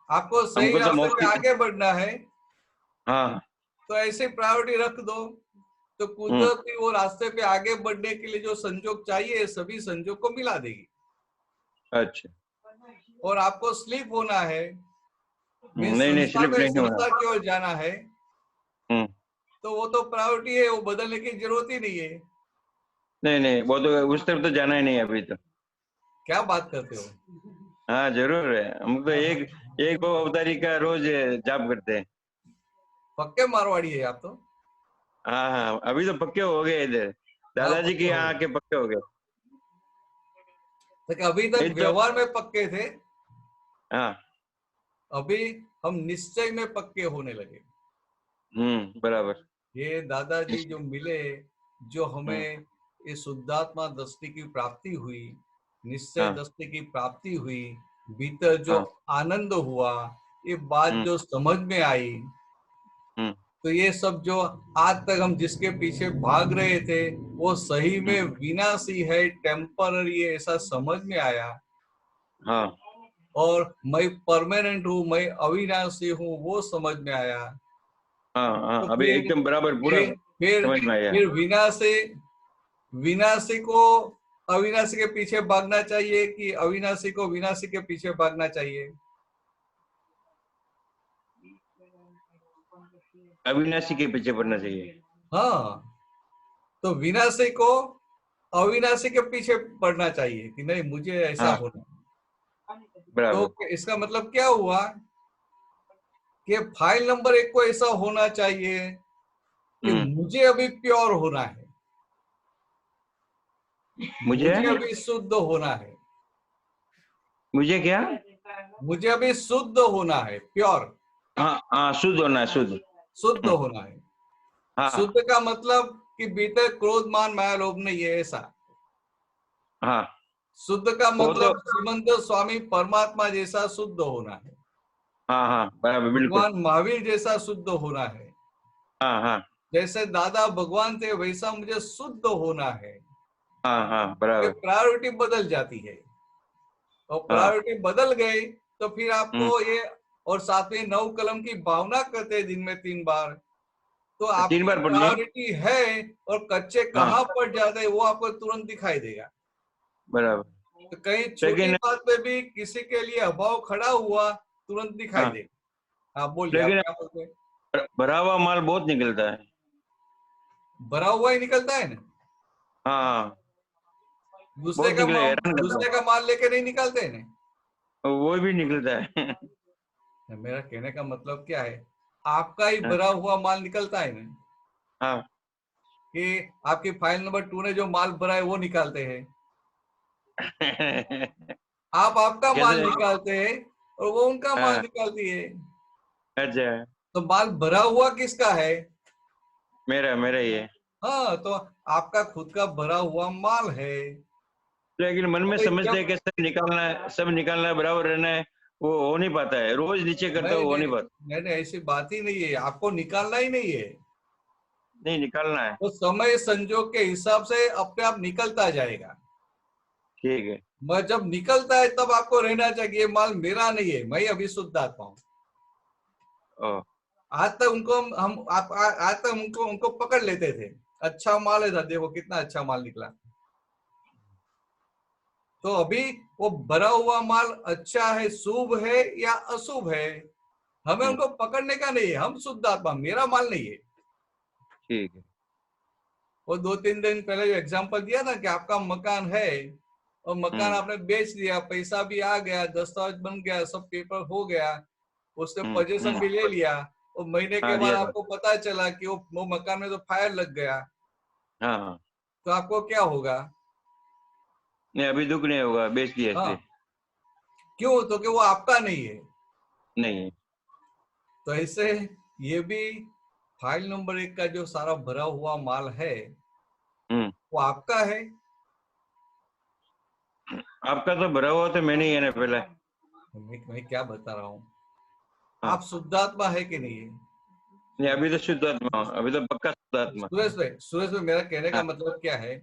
आपको सही हमको तो रास्ते पे मोक्ष। आगे बढ़ना है, हाँ, तो ऐसे प्रायोरिटी रख दो, तो कुदरत भी वो रास्ते पे आगे बढ़ने के लिए जो संजोग चाहिए, सभी संजोग को मिला देगी। अच्छा। और आपको स्लीप होना है, नहीं नहीं, स्लिप नहीं होना। संसार की ओर जाना है, हम्म। तो वो तो प्रायोरिटी है, वो बदलने की जरूरत ही नहीं है। नहीं नहीं, वो तो उस तरफ तो जाना ही नहीं अभी तो। क्या बात करते हो? हाँ, जरूर है। हम तो एक वो अवतारी का रोज जाप करते हैं। पक्के मारवाड़ी है आप तो। हाँ हाँ, अभी तो पक्के हो गए इधर, दादाजी के यहाँ आके पक्के हो गए। लेकिन अभी तक नहीं तो, व्यवहार में पक्के थे, हाँ, अभी हम निश्चय में पक्के होने लगे। बराबर। ये दादाजी जो मिले, जो हमें ये शुद्धात्मा दृष्टि की प्राप्ति हुई, निश्चय हाँ। दृष्टि की प्राप्ति हुई, भीतर जो हाँ। आनंद हुआ, ये बात जो समझ में आई, तो ये सब जो आज तक हम जिसके पीछे भाग रहे थे वो सही में विनाशी है, टेम्पररी है, ऐसा समझ में आया। हाँ। और मैं परमानेंट हूँ, मैं अविनाशी हूँ, वो समझ में आया। हाँ। हाँ। तो अभी एकदम बराबर पूरा फिर समझ में आया। फिर विनाशी को अविनाशी के पीछे भागना चाहिए कि अविनाशी को विनाशी के पीछे भागना चाहिए? अविनाशी के पीछे पड़ना चाहिए। हाँ, तो विनाशी को अविनाशी के पीछे पड़ना चाहिए कि नहीं मुझे ऐसा हाँ। होना। बराबर। तो इसका मतलब क्या हुआ कि फाइल नंबर 1 को ऐसा होना चाहिए कि मुझे अभी प्योर होना है, मुझे अभी शुद्ध होना है, मुझे क्या? मुझे अभी शुद्ध होना है, प्योर, हाँ। हाँ, शुद्ध होना है, शुद्ध। शुद्ध होना है। हाँ। शुद्ध का मतलब कि भीतर क्रोध मान माया लोभ नहीं है, ऐसा। हाँ। शुद्ध का वो तो मतलब श्रीमंत स्वामी परमात्मा जैसा शुद्ध होना है, हाँ। हाँ, बराबर, बिल्कुल। भगवान महावीर जैसा शुद्ध होना है, हाँ। हाँ। जैसे दादा भगवान थे वैसा मुझे शुद्ध होना है। हाँ। हाँ, ये बराबर। प्रायोरिटी बदल जाती है, और हाँ। प्रायोरिटी बदल गई तो फिर आपको ये, और साथ में 9 कलम की भावना करते हैं दिन में 3 बार, तो 3 आपकी बार पढ़ लिया। प्रायोरिटी है और कच्चे हाँ, कहाँ पड़ जाते हैं वो आपको तुरंत दिखाई देगा। बराबर। तो कहीं छोटी लेकिन बात पे भी किसी के लिए अभाव खड़ा हुआ तुरंत दिखाई हाँ, देगा। आप बोलिए, आप लेकिन क्या बोलते हैं? भरा हुआ माल बहुत निकलता है। भरा हुआ ही निकलता है ना, हाँ, दूसरे बहुत का निकले, माल, हैरान करता दूसरे का माल लेके नहीं निकलते हैं है। वो भी निकलता है। ना। मेरा कहने का मतलब क्या है, आपका ही हाँ। भरा हुआ माल निकलता है ना, हाँ। कि आपकी फाइल नंबर 2 ने जो माल भरा है वो निकालते हैं, आप आपका माल कैसे? निकालते हैं और वो उनका माल हाँ। निकालती है। अच्छा, तो माल भरा हुआ किसका है? मेरा मेरा ही है। हाँ, तो आपका खुद का भरा हुआ माल है। लेकिन मन में तो समझते हैं जब कि सब निकालना है, बराबर रहना है, वो हो नहीं पाता है। रोज नीचे करता नहीं है, वो हो नहीं नहीं पाता। नहीं नहीं, ऐसी बात ही नहीं है, आपको निकालना ही नहीं है। नहीं, निकालना है। तो समय संजोग के हिसाब से अपने आप निकलता जाएगा। ठीक है। मैं जब निकलता है तब आपको रहना चाहिए माल मेरा नहीं है, मैं अभी शुद्ध आत्मा हूँ। ओ, आज तक उनको आज तक उनको उनको पकड़ लेते थे, अच्छा माल है, देखो कितना अच्छा माल निकला। तो अभी वो भरा हुआ माल अच्छा है, शुभ है या अशुभ है, हमें उनको पकड़ने का नहीं है। हम शुद्ध आत्मा, मेरा माल नहीं है। ठीक है। वो 2-3 दिन पहले जो एग्जांपल दिया ना कि आपका मकान है और मकान आपने बेच दिया, पैसा भी आ गया, दस्तावेज बन गया, सब पेपर हो गया, उसने पोजीशन भी ले लिया, और महीने के हाँ, बाद दिया था। आपको पता चला कि वो मकान में तो फायर लग गया, हाँ। हाँ। तो आपको क्या होगा? नहीं, अभी दुख नहीं होगा, बेच दिया हाँ, इसलिए। क्यों? तो कि वो आपका नहीं है। नहीं है। तो ऐसे ये भी फाइल नंबर 1 का जो सारा भरा हुआ माल है वो आपका है। आपका तो भरा हुआ तो मैंने ही है ना पहले। मैं क्या बता रहा हूँ, हाँ। आप शुद्धात्मा है कि नहीं है? नहीं, अभी तो शुद्ध आत्मा हूँ, अभी तो पक्का शुद्ध आत्मा। सुरेश भाई, मेरा कहने का हाँ। मतलब क्या है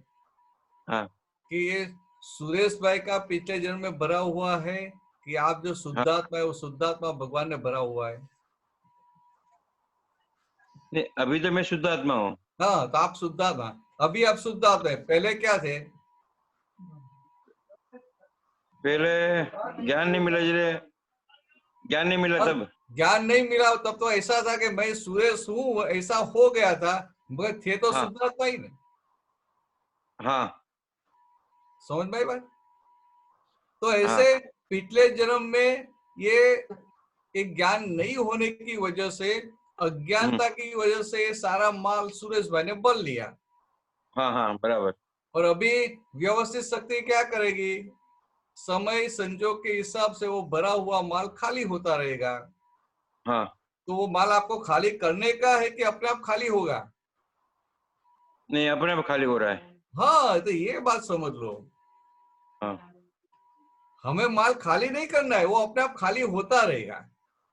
हाँ। कि ये सुरेश भाई का पिछले जन्म में भरा हुआ है, कि आप जो हाँ। शुद्धात्मा है वो शुद्धात्मा भगवान ने भरा हुआ है? नहीं, अभी तो मैं शुद्ध आत्मा हूँ। हाँ, तो आप शुद्धात्मा, अभी आप शुद्धात्मा है, पहले क्या थे? पहले ज्ञान नहीं मिला, ज्ञान नहीं मिला और तब। ज्ञान नहीं मिला तब तो ऐसा था कि मैं सुरेश हूँ, ऐसा हो गया था, मगर थे तो हाँ। शुद्धात्मा ही नहीं। हाँ। समझ में आई बात? तो हाँ। ऐसे पिछले जन्म में ये एक ज्ञान नहीं होने की वजह से, अज्ञानता की वजह से ये सारा माल सुरेश भाई ने बल लिया, हाँ। हाँ, बराबर। और अभी व्यवस्थित शक्ति क्या करेगी? समय संजोग के हिसाब से वो भरा हुआ माल खाली होता रहेगा। हाँ। तो वो माल आपको खाली करने का है कि अपने आप खाली होगा? नहीं, अपने आप खाली हो रहा है। हाँ, तो ये बात समझ लो, हाँ हमें माल खाली नहीं करना है, वो अपने आप खाली होता रहेगा।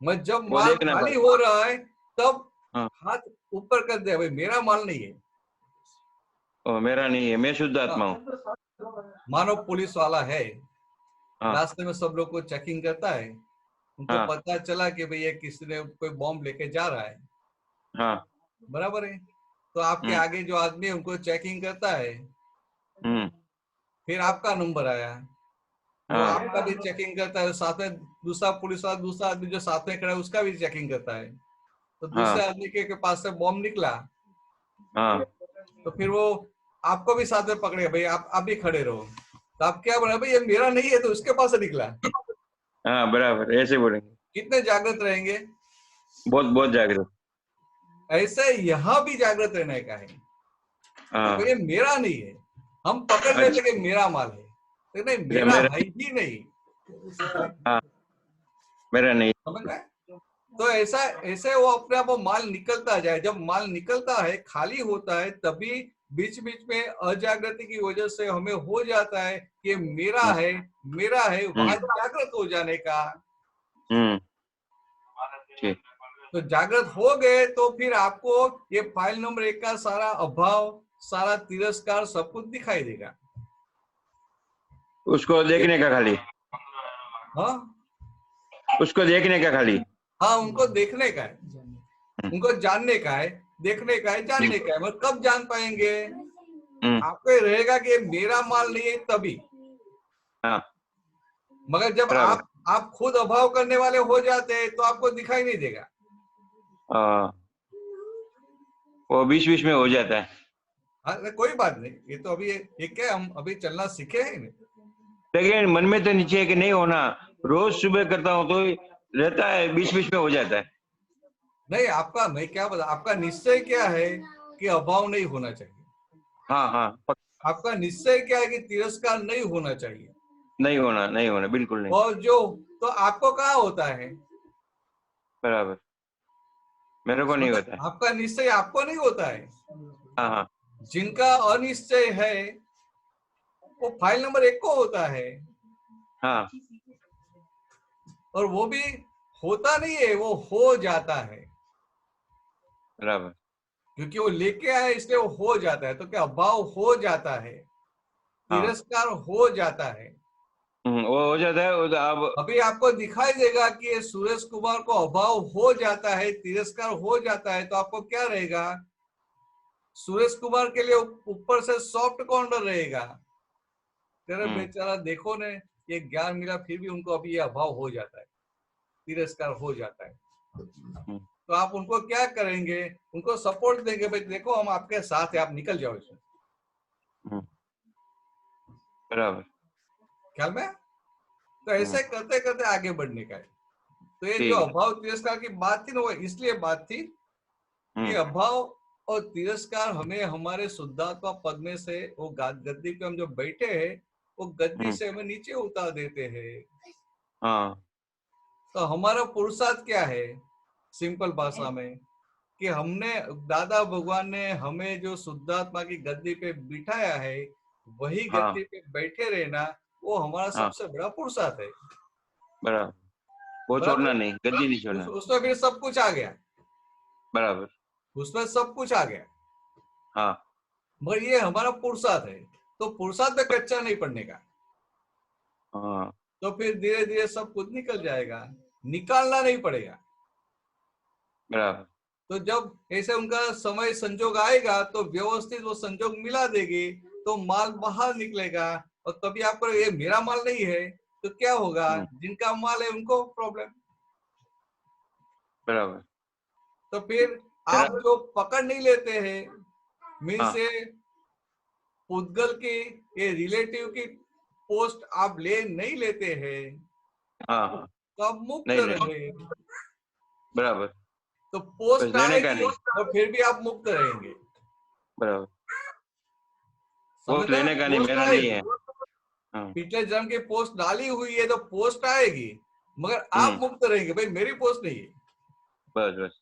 मैं जब वो माल देखना खाली पड़ेगा। हो रहा है तब हाँ हाथ ऊपर कर दे, भाई मेरा माल नहीं है। ओ, मेरा नहीं है, मैं शुद्ध आत्मा हूँ। मानो पुलिस वाला है, हाँ रास्ते में सब लोग को चेकिंग करता है, उनको हाँ पता चला कि भैया किसी ने कोई बॉम्ब लेके जा रहा है, हाँ बराबर है, तो आपके हम्म आगे जो आदमी है उनको चेकिंग करता है, हम्म फिर आपका नंबर आया, वो हाँ आपका भी चेकिंग करता है, साथ में दूसरा पुलिस वाला, दूसरा आदमी जो साथ में खड़ा है उसका भी चेकिंग करता है। तो हाँ दूसरे आदमी के पास से बॉम्ब निकला, हाँ तो फिर वो आपको भी साथ में पकड़ेगा, भाई आप भी खड़े रहो, तो आप क्या बोले, भाई ये मेरा नहीं है, तो उसके पास से निकला। हाँ बराबर, ऐसे बोलेंगे। कितने जागृत रहेंगे? बहुत बहुत जागरूक। ऐसे यहाँ भी जागृत रहने का है कि हाँ भाई ये मेरा नहीं है। हम पकड़ लेते अच्छा, कि मेरा माल है, तो नहीं, ये मेरा मेरा, है ही नहीं। हाँ मेरा नहीं। समझ में? तो ऐसा ऐसे वो अपने आप वो माल निकलता जाए, जब माल निकलता है, खाली होता है, तभी बीच बीच में अजागृति की वजह से हमें हो जाता है कि मेरा है, मेरा है, वहां जागृत हो जाने का। हम्म ठीक। तो जागृत हो गए तो फिर आपको ये फाइल नंबर 1 का सारा अभाव, सारा तिरस्कार, सब कुछ दिखाई देगा। उसको देखने का खाली, हाँ उसको देखने का खाली। हाँ, उनको देखने का है, उनको जानने का है, देखने का है, जानने का है। मगर कब जान पाएंगे? आपको ये रहेगा कि ये मेरा माल नहीं है तभी। हाँ मगर जब बराबर। आप खुद अभाव करने वाले हो जाते हैं तो आपको दिखाई नहीं देगा। हाँ वो बीच बीच में हो जाता है। हाँ, कोई बात नहीं, ये तो अभी ये क्या, हम अभी चलना सीखे हैं नहीं। लेकिन मन में तो नीचे है कि नहीं होना, रोज सुबह करता हूँ तो रहता है, बीच बीच में हो जाता है। नहीं, आपका, मैं क्या बता, आपका निश्चय क्या है कि अभाव नहीं होना चाहिए। हाँ हाँ आपका निश्चय क्या है कि तिरस्कार नहीं होना चाहिए। नहीं होना, नहीं होना, बिल्कुल नहीं। और जो, तो आपको कहाँ होता है? बराबर, मेरे को नहीं होता है। आपका निश्चय आपको नहीं होता है। हाँ हाँ जिनका अनिश्चय है वो फाइल नंबर 1 को होता है, हाँ और वो भी होता नहीं है, वो हो जाता है, बराबर। क्योंकि वो लेके आया इसलिए वो हो जाता है। तो क्या अभाव हो जाता है, हाँ तिरस्कार हो जाता है। वो हो जाता है, वो तो अब। अभी आपको दिखाई देगा कि ये सुरेश कुमार को अभाव हो जाता है, तिरस्कार हो जाता है, तो आपको क्या रहेगा? सुरेश कुमार के लिए ऊपर से सॉफ्ट कॉर्नर रहेगा, तेरे बेचारा देखो ने, ये ज्ञान मिला फिर भी उनको अभी ये अभाव हो जाता है, तिरस्कार हो जाता है। तो आप उनको क्या करेंगे? उनको सपोर्ट देंगे, भाई देखो हम आपके साथ है, आप निकल जाओ इसमें। बराबर। ख्याल में? तो ऐसे करते करते आगे बढ़ने का है। तो ये जो ठीक है। अभाव तिरस्कार की बात थी ना, वो इसलिए बात थी कि अभाव और तिरस्कार हमें हमारे शुद्धात्मा पद में से, वो गद्दी पे हम जो बैठे हैं, वो गद्दी से हमें नीचे उतार देते हैं। हाँ तो हमारा पुरुषार्थ क्या है? सिंपल भाषा में, कि हमने, दादा भगवान ने हमें जो शुद्धात्मा की गद्दी पे बिठाया है, वही हाँ गद्दी पे बैठे रहना, वो हमारा हाँ सबसे बड़ा पुरुषार्थ है। बराबर, वो छोड़ना बराबर, नहीं, गद्दी नहीं छोड़ना। उसमें फिर सब कुछ आ गया, बराबर। उसमें सब कुछ आ गया। हाँ मगर ये हमारा पुरुषार्थ है, तो पुरुषार्थ में कच्चा नहीं पड़ने का। हाँ तो फिर धीरे धीरे सब कुछ निकल जाएगा, निकालना नहीं पड़ेगा। बराबर। तो जब ऐसे उनका समय संजोग आएगा तो व्यवस्थित वो संजोग मिला देगी, तो माल बाहर निकलेगा। और तभी आपको ये मेरा माल नहीं है, तो क्या होगा? जिनका माल है उनको प्रॉब्लम। बराबर। तो फिर आप जो पकड़ नहीं लेते हैं, मीन से पुद्गल की, ये रिलेटिव की पोस्ट आप ले नहीं लेते हैं, हाँ तो आप मुक्त नहीं ले, रहे। बराबर, तो बस पोस्ट लेने का आएगी नहीं। और फिर भी आप मुक्त रहेंगे। बराबर, पोस्ट समझा? लेने का नहीं, पोस्ट मेरा नहीं है। आएगी, हाँ पिछले जन्म की पोस्ट डाली हुई है तो पोस्ट आएगी, मगर आप मुक्त रहेंगे, भाई मेरी पोस्ट नहीं है। बस बस,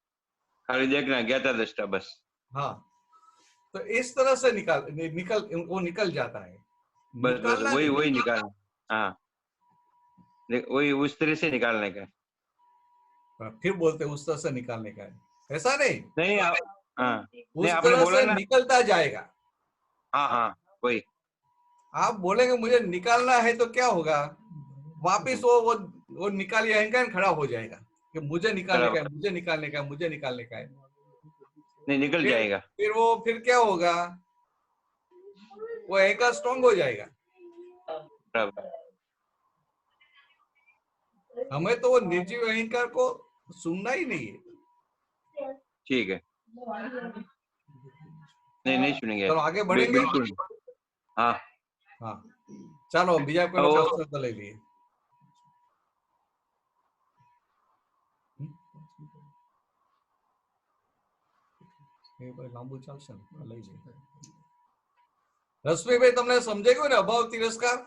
खाली देखना, ज्ञाता दृष्टा, बस। हाँ, तो इस तरह से वो निकल जाता है। बस निकालना वही नहीं। वही निकाल, हाँ वही उस तरह से निकालने का। फिर बोलते उस तरह से निकालने का है, ऐसा नहीं, नहीं हाँ नहीं उस आपने तरह बोला से ना, निकलता जाएगा। हाँ हाँ वही। आप बोलेंगे मुझे निकालना है तो क्या होगा, वापिस वो निकालिए अहंकार खड़ा हो जाएगा कि मुझे निकालने का है, मुझे निकालने का है, मुझे निकालने का है। नहीं निकल जाएगा। फिर क्या होगा, वो अहंकार स्ट्रॉन्ग हो जाएगा। बराबर। हमें तो वो निर्जीव अहंकार को सुनना ही नहीं है। ठीक है, नहीं नहीं सुनेंगे। चलो आगे बढ़ेंगे। बिल्कुल हाँ। हाँ ચાલો બીજા કોઈ લોકો અવસર તો લઈ લઈએ। લાંબુ ચાલશે ને, લઈ જઈએ। રશ્મિભાઈ તમને સમજાઈ ગયું ને અભાવ તિરસ્કાર?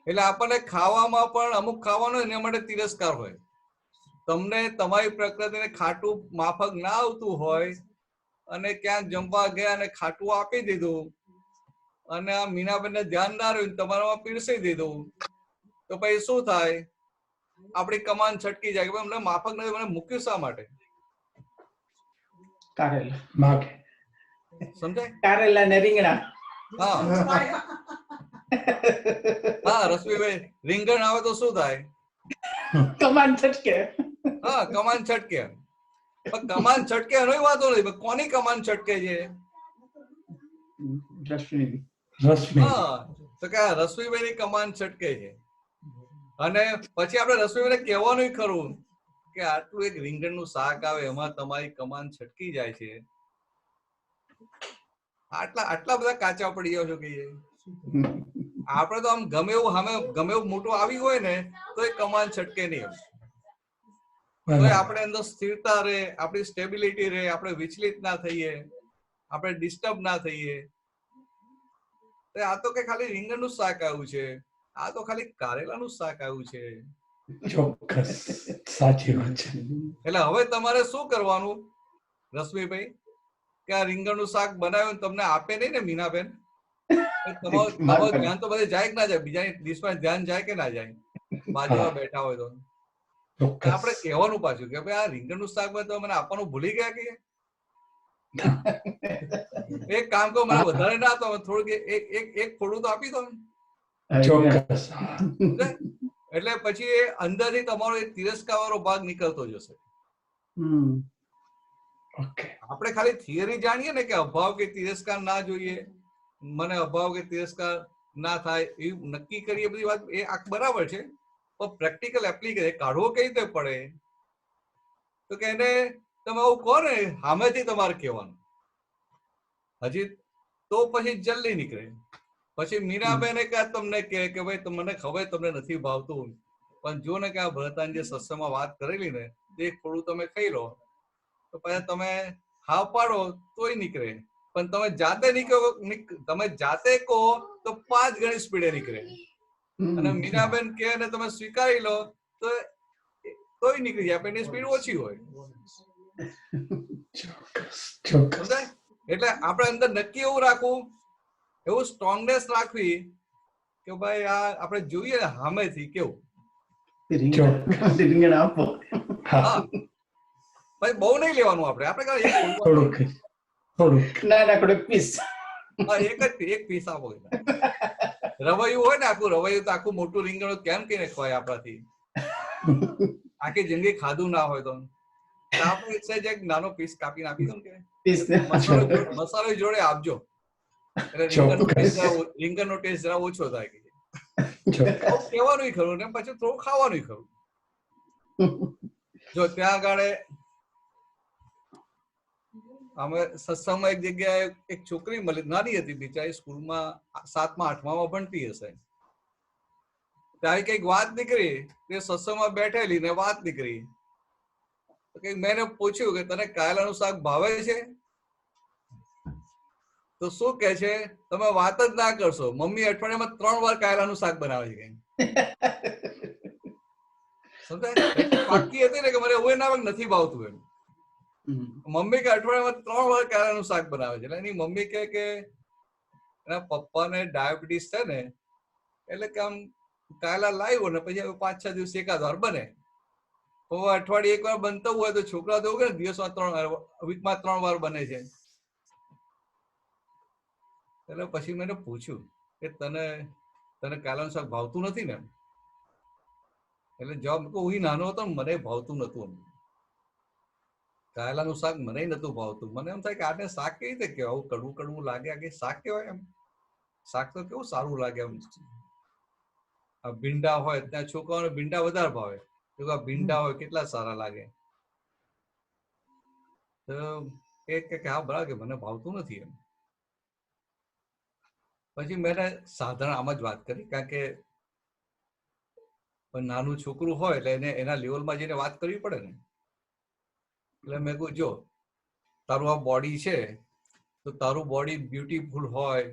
એટલે આપણને ખાવામાં પણ અમુક ખાવાનું હોય એના માટે તિરસ્કાર હોય। તમને તમારી પ્રકૃતિને ખાટું માફક ના આવતું હોય અને ક્યાંક જમવા ગયા અને ખાટું આપી દીધું અને આ મીનાબેનને ધ્યાન ના રહ્યું, તમારામાં પીરસી દીધું, તો પછી શું થાય, આપણી કમાન છટકી જાય કે મને માફક નથી, મને મૂક્યું શા માટે? કારેલા માગે, સમજાય? કારેલા ને રીંગણા। હા હા રશ્મિભાઈ, રીંગણ આવે તો શું થાય? કમાન છટકે। હા કમાન છટકે, પણ કમાન છટકે એનો વાંધો નથી, પણ કોની કમાન છટકે છે? રશ્મિ હા તો કે રશ્મિભાઈ ની કમાન છટકે છે। અને પછી આપણે રશ્મિભાઈને કહેવાનું ખરું કે આટલું એક રીંગણનું શાક આવે એમાં તમારી કમાન છટકી જાય છે, આટલા બધા કાચા પડી જાવ છો કે આપણે તો આમ ગમે એવું મોટું આવ્યું હોય ને તો એ કમાન છટકે નહીં, તો આપણે અંદર સ્થિરતા રહે, આપણી સ્ટેબિલિટી રહે, આપણે વિચલિત ના થઈએ, આપણે ડિસ્ટર્બ ના થઈએ। આ તો કે ખાલી રીંગણનું શાક આવ્યું છે, આ તો ખાલી કારેલાનું શાક આવ્યું છે। ચોક્કસ સાચી વાત છે। એટલે હવે તમારે શું કરવાનું રશ્મિભાઈ, કે આ રીંગણનું શાક બનાવ્યું તમને આપે નહીં ને મીનાબેન, તમારું ધ્યાન તો બધે જાય કે ના જાય, બીજાની ડિશમાં ધ્યાન જાય કે ના જાય, બાજુમાં બેઠા હોય તો આપણે કહેવાનું પાછું કે ભાઈ આ રીંગણનું શાક તો મને આપવાનું ભૂલી ગયા કે એક કામ કરો, મને વધારે ના તો થોડુંક એક થોડું તો આપી દો। ચોક્કસ। એટલે પછી એ અંદરથી તમારો એક તિરસ્કાર વાળો ભાગ નીકળતો જશે। આપણે ખાલી થિયરી જાણીએ ને કે અભાવ કે તિરસ્કાર ના જોઈએ, મને અભાવ કે તિરસ્કાર ના થાય એવું નક્કી કરીએ, બધી વાત એ બરાબર છે, પણ પ્રેક્ટિકલ એપ્લિકેશન કાઢવો કઈ રીતે પડે, તો કે એને તમે આવું કહો ને સામેથી તમારે કહેવાનું, હજી તો પછી જલ્દી નીકળે। પછી મીરાબેને કે તમને કે ભાઈ મને ખબર તમને નથી ભાવતું, પણ જો ને કે આ ભરતાન જે સત્સંગમાં વાત કરેલી ને તે થોડું તમે ખાઈ લો, તો પછી તમે હાવ પાડો તોય નીકળે, પણ તમે જાતે તમે જાતે કહો તો 5 ગણી સ્પીડે નીકળે, અને મીનાબેન કે ને તમે સ્વીકારી લો તો તોય નીકળી જાય, પણ એની સ્પીડ ઓછી હોય। સમજાય? એટલે આપણે અંદર નક્કી એવું રાખવું, એવું સ્ટ્રોંગનેસ રાખવી કે ભાઈ આ આપણે જોઈએ ને સામેથી કેવું રીંગણ આપો। હા ભાઈ બહુ નહીં લેવાનું, આપણે થોડુંક ના પીસ, એક પીસ આપો। રવૈયું હોય ને આખું રવૈયું તો આખું મોટું રીંગણ કેમ કઈને ખવાય આપણાથી, આખી જિંદગી ખાધું ના હોય તો આપણે એક નાનો પીસ કાપીને આપી દો કે મસાલો જોડે આપજો, એટલે રીંગણનો ટેસ્ટ જરા ઓછો થાય કે કહેવાનું ખરું ને પછી થોડું ખાવાનું ખરું। જો ત્યાં આગળ અમે સત્સંગમાં એક જગ્યાએ એક છોકરી મળી, નાની હતી બિચારી, સ્કૂલમાં 7મા 8મામાં ભણતી હશે, ત્યારે કઈક વાત નીકળી, તે સત્સંગમાં બેઠેલી ને વાત નીકળી, મેં પૂછ્યું કે તને કારેલાનું શાક ભાવે છે? તો શું કે છે, તમે વાત જ ના કરશો, મમ્મી અઠવાડિયામાં 3 વાર કારેલાનું શાક બનાવે છે। સમજાય? પાકી હતી ને કે મને એવું ના નથી ભાવતું એમ, મમ્મી કે અઠવાડિયામાં 3 વાર કારેલાનું શાક બનાવે છે. એટલે એની મમ્મી કે એના પપ્પાને ડાયાબિટીસ છે ને, એટલે કે આમ કારેલા લાવ્યો ને પછી 5-6 દિવસ એકાદ વાર બને. તો અઠવાડિયે 1 વાર બનતું હોય તો છોકરા તો કે વીકમાં 3 વાર બને છે. એટલે પછી મેં પૂછ્યું કે તને કારેલાનું શાક ભાવતું નથી ને? એટલે જવાબ હું નાનો હતો ને મને ભાવતું નતું. કારેલાનું શાક મને નતું ભાવતું. મને એમ થાય કે આને શાક કેવી રીતે કહેવાય? આવું કડવું કડવું લાગે, આ કઈ શાક કહેવાય? એમ શાક તો કેવું સારું લાગે. એમ ભીંડા હોય ત્યાં છોકરાઓને ભીંડા વધારે ભાવે. ભીંડા હોય કેટલા સારા લાગે. તો એ કે હા બરાબર, કે મને ભાવતું નથી. એમ પછી મેં સાધારણ આમ જ વાત કરી, કારણ કે નાનું છોકરું હોય એટલે એને એના લેવલમાં જઈને વાત કરવી પડે ને. એટલે મેં કહ્યું જો તારું આ બોડી છે તો તારું બોડી બ્યુટીફુલ હોય,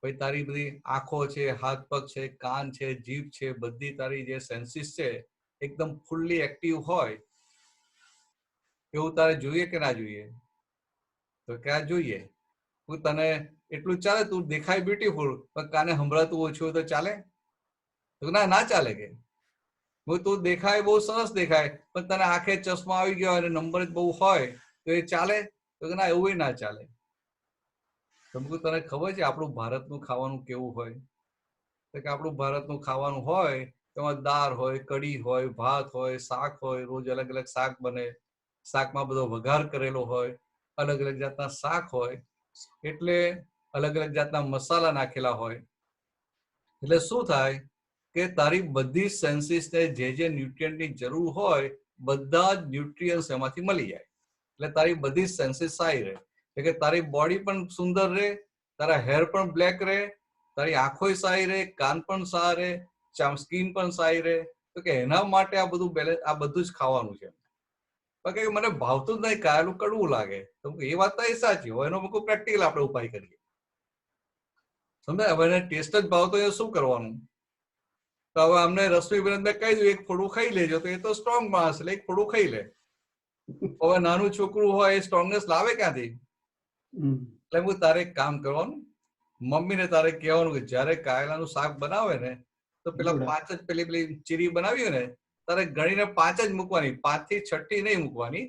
પછી તારી બધી આંખો છે, હાથ પગ છે, કાન છે, જીભ છે, બધી તારી જે સેન્સીસ છે એકદમ ફૂલ્લી એક્ટિવ હોય, એવું તારે જોઈએ કે ના જોઈએ? તો ક્યાં જોઈએ? તને એટલું ચાલે, તું દેખાય બ્યુટીફુલ પણ કાને સંભળાતું ઓછું હોય તો ચાલે? તો ના ચાલે. કે તું દેખાય બહુ સરસ દેખાય પણ તને આંખે ચશ્મા આવી ગયા અને નંબર જ બહુ હોય તો એ ચાલે? તો ના, એવું ના ચાલે. તને ખબર છે આપણું ભારતનું ખાવાનું કેવું હોય? તો કે આપણું ભારતનું ખાવાનું હોય તેમાં દાળ હોય, કઢી હોય, ભાત હોય, શાક હોય, રોજ અલગ અલગ શાક બને, શાકમાં બધો વઘાર કરેલો હોય, અલગ અલગ જાતના શાક હોય, એટલે અલગ અલગ જાતના મસાલા નાખેલા હોય. એટલે શું થાય કે તારી બધી સેન્સીસને જે ન્યુટ્રિયન્ટની જરૂર હોય બધા જ ન્યુટ્રિયન્ટ્સ એમાંથી મળી જાય. એટલે તારી બધી સેન્સીસ સારી રહે. એટલે કે તારી બોડી પણ સુંદર રહે, તારા હેર પણ બ્લેક રહે, તારી આંખો સારી રહે, કાન પણ સારા રહે, સ્કિન પણ સારી રહે. તો કે એના માટે આ બધું બેલેન્સ, આ બધું જ ખાવાનું છે. બાકી મને ભાવતું જ નહીં, કારેલું કડવું લાગે. તો એ વાત તો એ સાચી હોય, એનો કોઈ પ્રેક્ટિકલ આપણે ઉપાય કરીએ. સમજાય? હવે એને ટેસ્ટ જ ભાવતો એ શું કરવાનું? તો હવે અમને રશ્મિબેન મેં કહી દઉં એક ફોડું ખાઈ લેજો, તો એ તો સ્ટ્રોંગ માણસ એટલે એક ફોડું ખાઈ લે. હવે નાનું છોકરું હોય એ સ્ટ્રોંગનેસ લાવે ક્યાંથી? એટલે હું તારે એક કામ કરવાનું, મમ્મીને તારે કહેવાનું કે જયારે કારેલાનું શાક બનાવે ને તો પેલા 5 જ પેલી ચીરી બનાવી ને તારે ગણીને 5 જ મૂકવાની, 5 થી 6 નહીં મૂકવાની,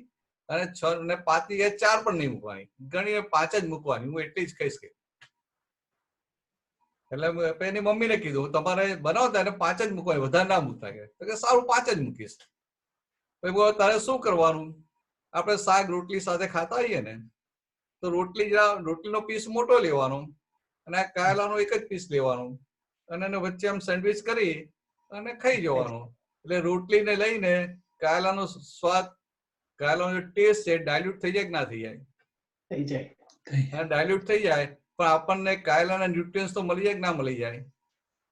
અને 6 ને 5 થી 4 પણ નહીં મૂકવાની, ગણીને 5 જ મૂકવાની. હું એટલી જ કહીશ. કે એટલે એની મમ્મીને કીધું તમારે બનાવતા એને 5 જ મૂકવાની, વધારે ના મૂકતા. કે સારું 5 જ મૂકીશ. પછી તારે શું કરવાનું? આપણે શાક રોટલી સાથે ખાતા હોઈએ ને તો રોટલીનો પીસ મોટો લેવાનો અને આ કારેલાનો એક જ પીસ લેવાનું અને એને વચ્ચે આમ સેન્ડવિચ કરી અને ખાઈ જવાનું. એટલે રોટલીને લઈને કારેલાનો સ્વાદ, કારેલાનો ટેસ્ટ છે ડાયલ્યુટ થઈ જાય કે ના થઈ જાય? થઈ જાય. ડાયલ્યુટ થઈ જાય પણ આપણને કારેલાના ન્યુટ્રિયન્ટ્સ તો મળી જાય કે ના મળી જાય?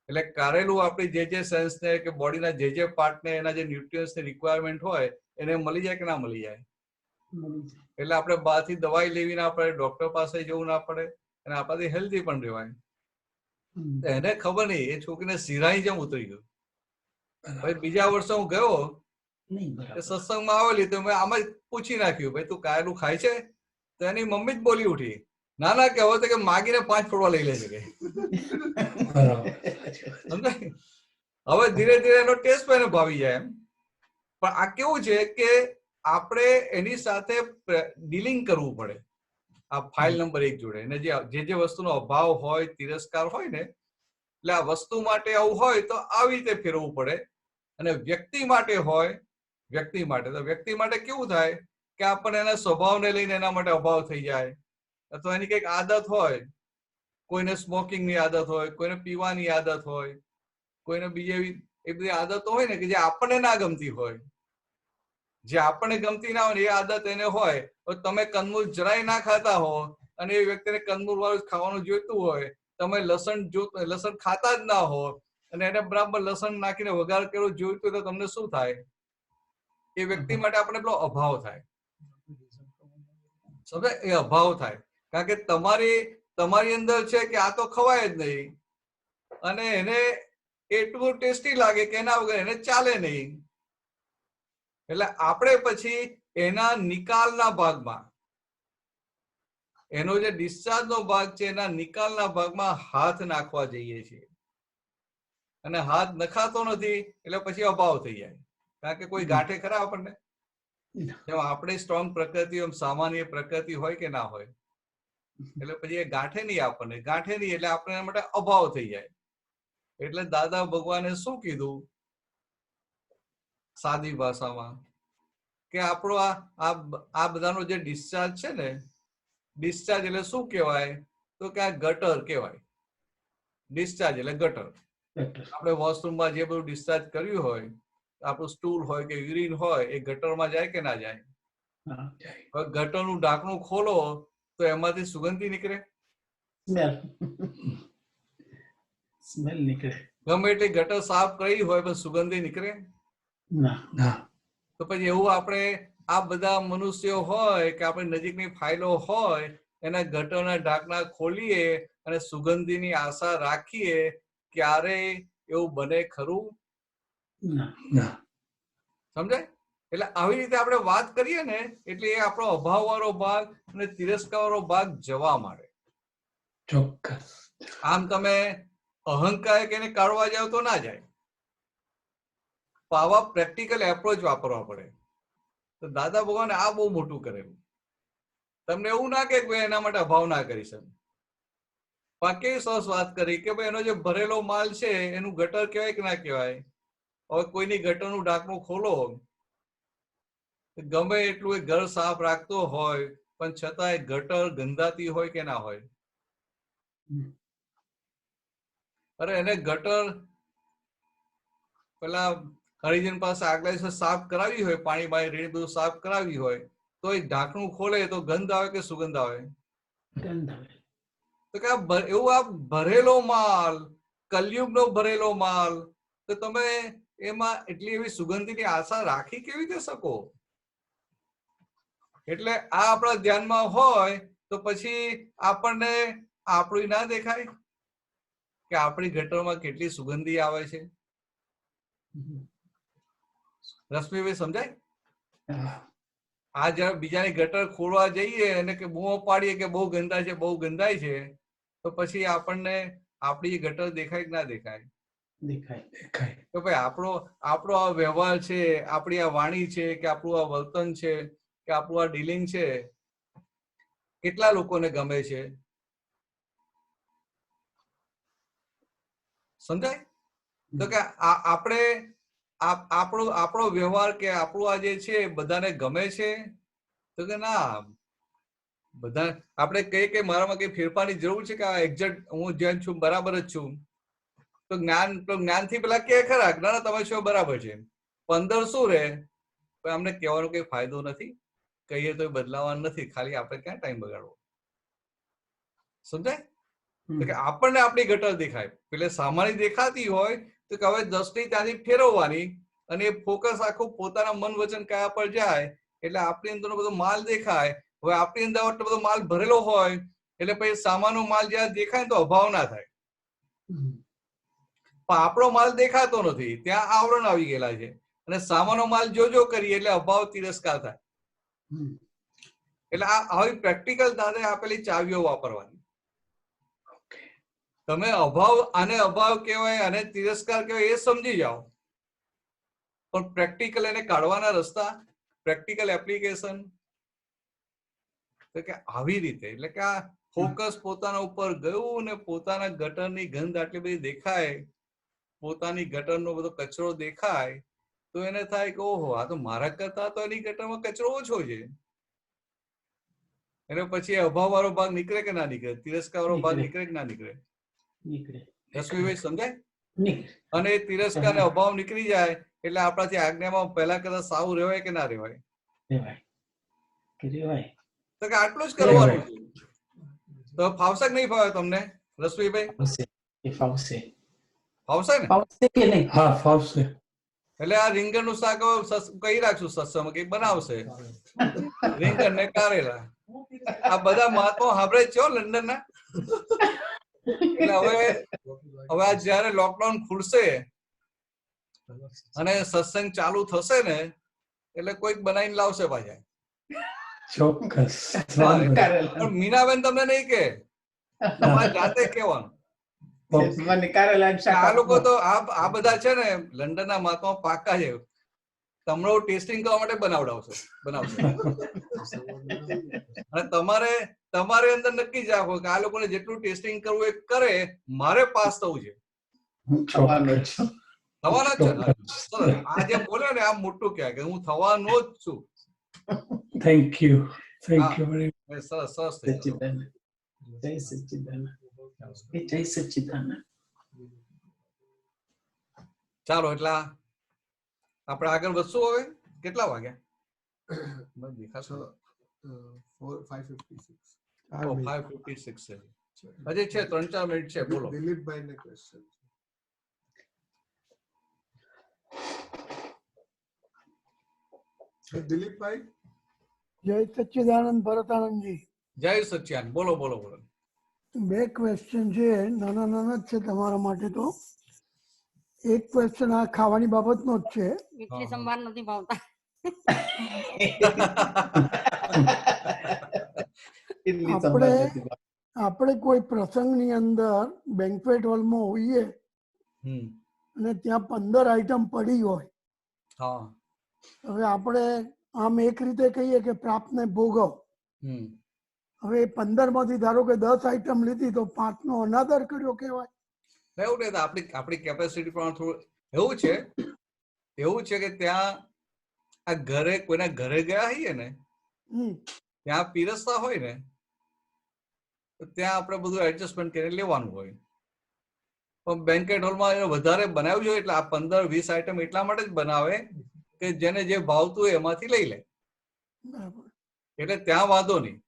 એટલે કારેલું આપણી જે સેન્સને કે બોડીના જે પાર્ટને એના જે ન્યુટ્રિયન્ટ્સની રિક્વાયરમેન્ટ હોય એને મળી જાય કે ના મળી જાય? એટલે આપણે બહારથી દવાઈ લેવી ના પડે, ડોક્ટર પાસે જવું ના પડે અને આપણાથી હેલ્ધી પણ રહેવાય. એને ખબર નહીં, એ છોકરીને સિરાઈ જેમ ઉતરી ગયું. ભાઈ બીજા વર્ષે હું ગયો સત્સંગમાં આવેલી તો મેં આમ જ પૂછી નાખ્યું, ભાઈ તું કારેલું ખાય છે? તો એની મમ્મી જ બોલી ઉઠી, ના ના કે હવે તો કે માગીને 5 ફોડવા લઈ લે છે કે. હવે ધીરે ધીરે એનો ટેસ્ટ પણ એને ભાવી જાય એમ. પણ આ કેવું છે કે આપણે એની સાથે ડીલિંગ કરવું પડે. આ ફાઇલ નંબર 1 જોડે એને જે વસ્તુનો અભાવ હોય, તિરસ્કાર હોય ને, એટલે આ વસ્તુ માટે આવું હોય તો આવી રીતે ફેરવવું પડે. અને વ્યક્તિ માટે હોય, વ્યક્તિ માટે કેવું થાય કે આપણને એના સ્વભાવને લઈને એના માટે અભાવ થઈ જાય, અથવા એની કંઈક આદત હોય, કોઈને સ્મોકિંગની આદત હોય, કોઈને પીવાની આદત હોય, કોઈને બીજી એ બધી આદતો હોય ને કે જે આપણને ના ગમતી હોય, જે આપણને ગમતી ના હોય એ આદત એને હોય. તો તમે કંદમૂળ જરાય ના ખાતા હો અને એ વ્યક્તિને કંદમૂળ વાળું ખાવાનું જોઈતું હોય, તમે લસણ ખાતા જ ના હો અને એને બરાબર લસણ નાખીને વઘાર કર્યો જોઈતું તો તમને શું થાય? એ વ્યક્તિ માટે આપણે પેલો અભાવ થાય. સમજે? એ અભાવ થાય કારણ કે તમારી અંદર છે કે આ તો ખવાય જ નહીં અને એને એટલું ટેસ્ટી લાગે કે એના વગર એને ચાલે નહીં. એટલે આપણે પછી એના નિકાલના ભાગમાં, એનો જે ડિસ્ચાર્જ નો ભાગ છે એના નિકાલના ભાગમાં હાથ નાખવા જઈએ છીએ, અને હાથ નખાતો નથી એટલે પછી અભાવ થઈ જાય. કારણ કે કોઈ ગાંઠે ખરા આપણને? જેમ આપણે સ્ટ્રોંગ પ્રકૃતિ એમ સામાન્ય પ્રકૃતિ હોય કે ના હોય, એટલે પછી એ ગાંઠે નહીં આપણને, ગાંઠે નહીં એટલે આપણે એના માટે અભાવ થઈ જાય. એટલે દાદા ભગવાને શું કીધું સાદી ભાષામાં કે આપણો આ બધાનો જે ડિસ્ચાર્જ છે ને, ડિસ્ચાર્જ એટલે શું કહેવાય તો કે આ ગટર કહેવાય. ડિસ્ચાર્જ એટલે ગટર. આપણે વોશરૂમમાં જે બધું ડિસ્ચાર્જ કર્યું હોય, આપણું સ્ટૂલ હોય કે યુરિન હોય, એ ગટરમાં જાય કે ના જાય? હવે ગટરનું ઢાંકણું ખોલો તો એમાંથી સુગંધી નીકળે? સ્મેલ નીકળે. ગમે એટલી ગટર સાફ કરી હોય પણ સુગંધી નીકળે ના. તો પછી એવું આપણે આ બધા મનુષ્યો હોય કે આપણી નજીકની ફાઇલો હોય, એના ગટરના ઢાંકણા ખોલીએ અને સુગંધીની આશા રાખીએ, ક્યારેય એવું બને ખરું? ના. સમજાય? એટલે આવી રીતે આપણે વાત કરીએ ને એટલે એ આપણો અભાવ વાળો ભાગ અને તિરસ્કાર વાળો ભાગ જવા માંડે. ચોક્કસ. આમ તમે અહંકાર કે એને કાઢવા જાવ તો ના જાય. આવા પ્રેક્ટિકલ એપ્રોચ વાપરવા પડે. તો દાદા ભગવાને આ બહુ મોટું કરેલું. તમને એવું ના કે ભાઈ એના માટે અભાવ ના કરી શકે. પાકે સરસ વાત કરી કે ભાઈ એનો જે ભરેલો માલ છે એનું ગટર કહેવાય કે ના કહેવાય? હવે કોઈની ગટરનું ઢાંકણું ખોલો, ગમે એટલું એ ઘર સાફ રાખતો હોય પણ છતાંય ગટર ગંધાતી હોય કે ના હોય? અરે એને ગટર પેલા હરિજન પાસે આગલા દિવસે સાફ કરાવી હોય, પાણી બાય રેડી બધું સાફ કરાવી હોય, તો એ ઢાંકણું ખોલે તો ગંધ આવે કે સુગંધ આવે? ગંધ આવે. તો કે એવું આ ભરેલો માલ, કલયુગનો ભરેલો માલ, તો તમે એમાં એટલી એવી સુગંધીની આશા રાખી કેવી રીતે શકો? એટલે આ આપણા ધ્યાનમાં હોય તો પછી આપણને આપણું ના દેખાય કે આપણી ગટરમાં કેટલી સુગંધી આવે છે? રશ્મિભાઈ સમજાય? આ જયારે બીજાની ગટર ખોલવા જઈએ અને કે બૂમો પાડીએ કે બહુ ગંદા છે, બહુ ગંદાય છે, તો પછી આપણને આપણી ગટર દેખાય કે ના દેખાય? દેખાય. તો ભાઈ આપણો આ વ્યવહાર છે, આપણી આ વાણી છે, કે આપણું આ વર્તન છે, કે આપણું આ ડીલિંગ છે, કેટલા લોકોને ગમે છે? સમજાય? તો કે આપણે આપણો વ્યવહાર કે આપણું આ જે છે બધાને ગમે છે? તો કે ના. બધા આપણે કહીએ કે મારામાં કઈ ફેરફારની જરૂર છે કે આ એક્ઝેક્ટ હું જેમ છું બરાબર જ છું, તો જ્ઞાનથી પેલા કે ખરા ના તમે છો બરાબર છે, 15 શું રે? અમને કહેવાનો કઈ ફાયદો નથી, કહીએ તો બદલાવાનું નથી, ખાલી આપણે ક્યાં ટાઈમ બગાડવો? સમજાય? તો કે આપણને આપણી ગટર દેખાય, એટલે સામાન્ય દેખાતી હોય તો કે હવે દ્રષ્ટિ ત્યાંથી ફેરવવાની અને ફોકસ આખું પોતાના મન વચન કયા પર જાય એટલે આપણી અંદરનો બધો માલ દેખાય. હવે આપણી અંદર આટલો બધો માલ ભરેલો હોય એટલે પછી સામાનો માલ જ્યાં દેખાય તો અભાવ ના થાય. પણ આપણો માલ દેખાતો નથી, ત્યાં આવરણ આવી ગયેલા છે, અને સામાનો માલ જો કરીએ એટલે અભાવ તિરસ્કાર થાય. એટલે આ આવી પ્રેક્ટિકલ દાદા આપેલી ચાવીઓ વાપરવાની. તમે આને અભાવ કહેવાય, આને તિરસ્કાર કહેવાય એ સમજી જાઓ, પણ પ્રેક્ટિકલ એને કાઢવાના રસ્તા, પ્રેક્ટિકલ એપ્લિકેશન કે આવી રીતે. એટલે કે આ ફોકસ પોતાના ઉપર ગયું ને પોતાના ગટરની ગંધ આટલી બધી દેખાય, પોતાની ગટરનો બધો કચરો દેખાય, તો એને થાય કે ઓહો આ તો મારા કરતા તો એની ગટરમાં કચરો ઓછો છે. એટલે પછી અભાવ વાળો ભાગ નીકળે કે ના નીકળે? તિરસ્કાર વાળો ભાગ નીકળે કે ના નીકળે? રશ્મિભાઈ સમજાય? અને તિરસ્કાર ને અભાવ નીકળી જાય એટલે આપણાથી આજ્ઞામાં પહેલા કરતા સાવું રહેવાય કે ના રહેવાય? તો કે આટલું જ કરવાનું છે. તો ફાવશે કે નહીં ફાવે તમને રશ્મિભાઈ? ફાવશે. ફાવશે ને? હા, ફાવશે. એટલે આ રીંગણનું શાક કહી રાખશું સત્સંગમાં કે બનાવશે, રીંગણ ને કારેલા. આ બધા મહાત્મા સાંભળે છે લંડન ના. એટલે હવે આ જયારે લોકડાઉન ખુલશે અને સત્સંગ ચાલુ થશે ને, એટલે કોઈક બનાવીને લાવશે પાછા. ચોક્કસ પણ મીનાબેન તમને નહીં કે, તમારે જાતે કહેવાનું. મને કારેલા શાક આ લોકો તો આ બધા છે ને લંડનના મહાત્મા પાક્કા છે, તમારું ટેસ્ટિંગ કરવા માટે બનાવશે. અને તમારે અંદર નક્કી જ રાખો કે આ લોકોને જેટલું ટેસ્ટિંગ કરવું એ કરે, મારે પાસ થવું છે. થવાનો જ છે. આ જે બોલ્યો ને આ મોટું કહેવાય કે હું થવાનો જ છું. થેન્ક યુ વેરી સરસ સરસ. સચ્ચિદાનંદ. જય સચ્ચિદાનંદ. જય સચ્ચિદાનંદ. ચાલો એટલે આપણે આગળ વધશું. હવે કેટલા વાગ્યા? 5:56 છે. હજી છે 3-4 મિનિટ છે. બોલો દિલીપભાઈ ને ક્વેશ્ચન. દિલીપભાઈ. જય સચ્ચિદાનંદ ભરતાનંદજી. જય સચ્ચિદાનંદ. બોલો બોલો બોલો. 2 ક્વેશ્ચન છે, નાના નાના જ છે તમારા માટે. તો એક ક્વેશ્ચન આ ખાવાની બાબતનો જ છે. ઇડલી સંભાર નથી ભાવતા. આપણે કોઈ પ્રસંગની અંદર બેન્ક્વેટ હોલમાં હોઈએ અને ત્યાં 15 આઈટમ પડી હોય, હવે આપણે આમ એક રીતે કહીએ કે પ્રાપ્તને ભોગવ. હવે 15 માંથી ધારો કે 10 આઈટમ લીધી તો 5 નો અનાદર કર્યો કહેવાય. એવું નહીં, આપણી કેપેસિટી પણ થોડું એવું છે કે ત્યાં આ ઘરે કોઈના ઘરે ગયા હોઈએ ને, ત્યાં પીરસતા હોય ને, તો ત્યાં આપણે બધું એડજસ્ટમેન્ટ કરીને લેવાનું હોય. પણ બેન્કેટ હોલમાં વધારે બનાવ્યું જોઈએ એટલે આ 15-20 આઈટમ એટલા માટે જ બનાવે કે જેને જે ભાવતું હોય એમાંથી લઈ લે, એટલે ત્યાં વાંધો નહીં.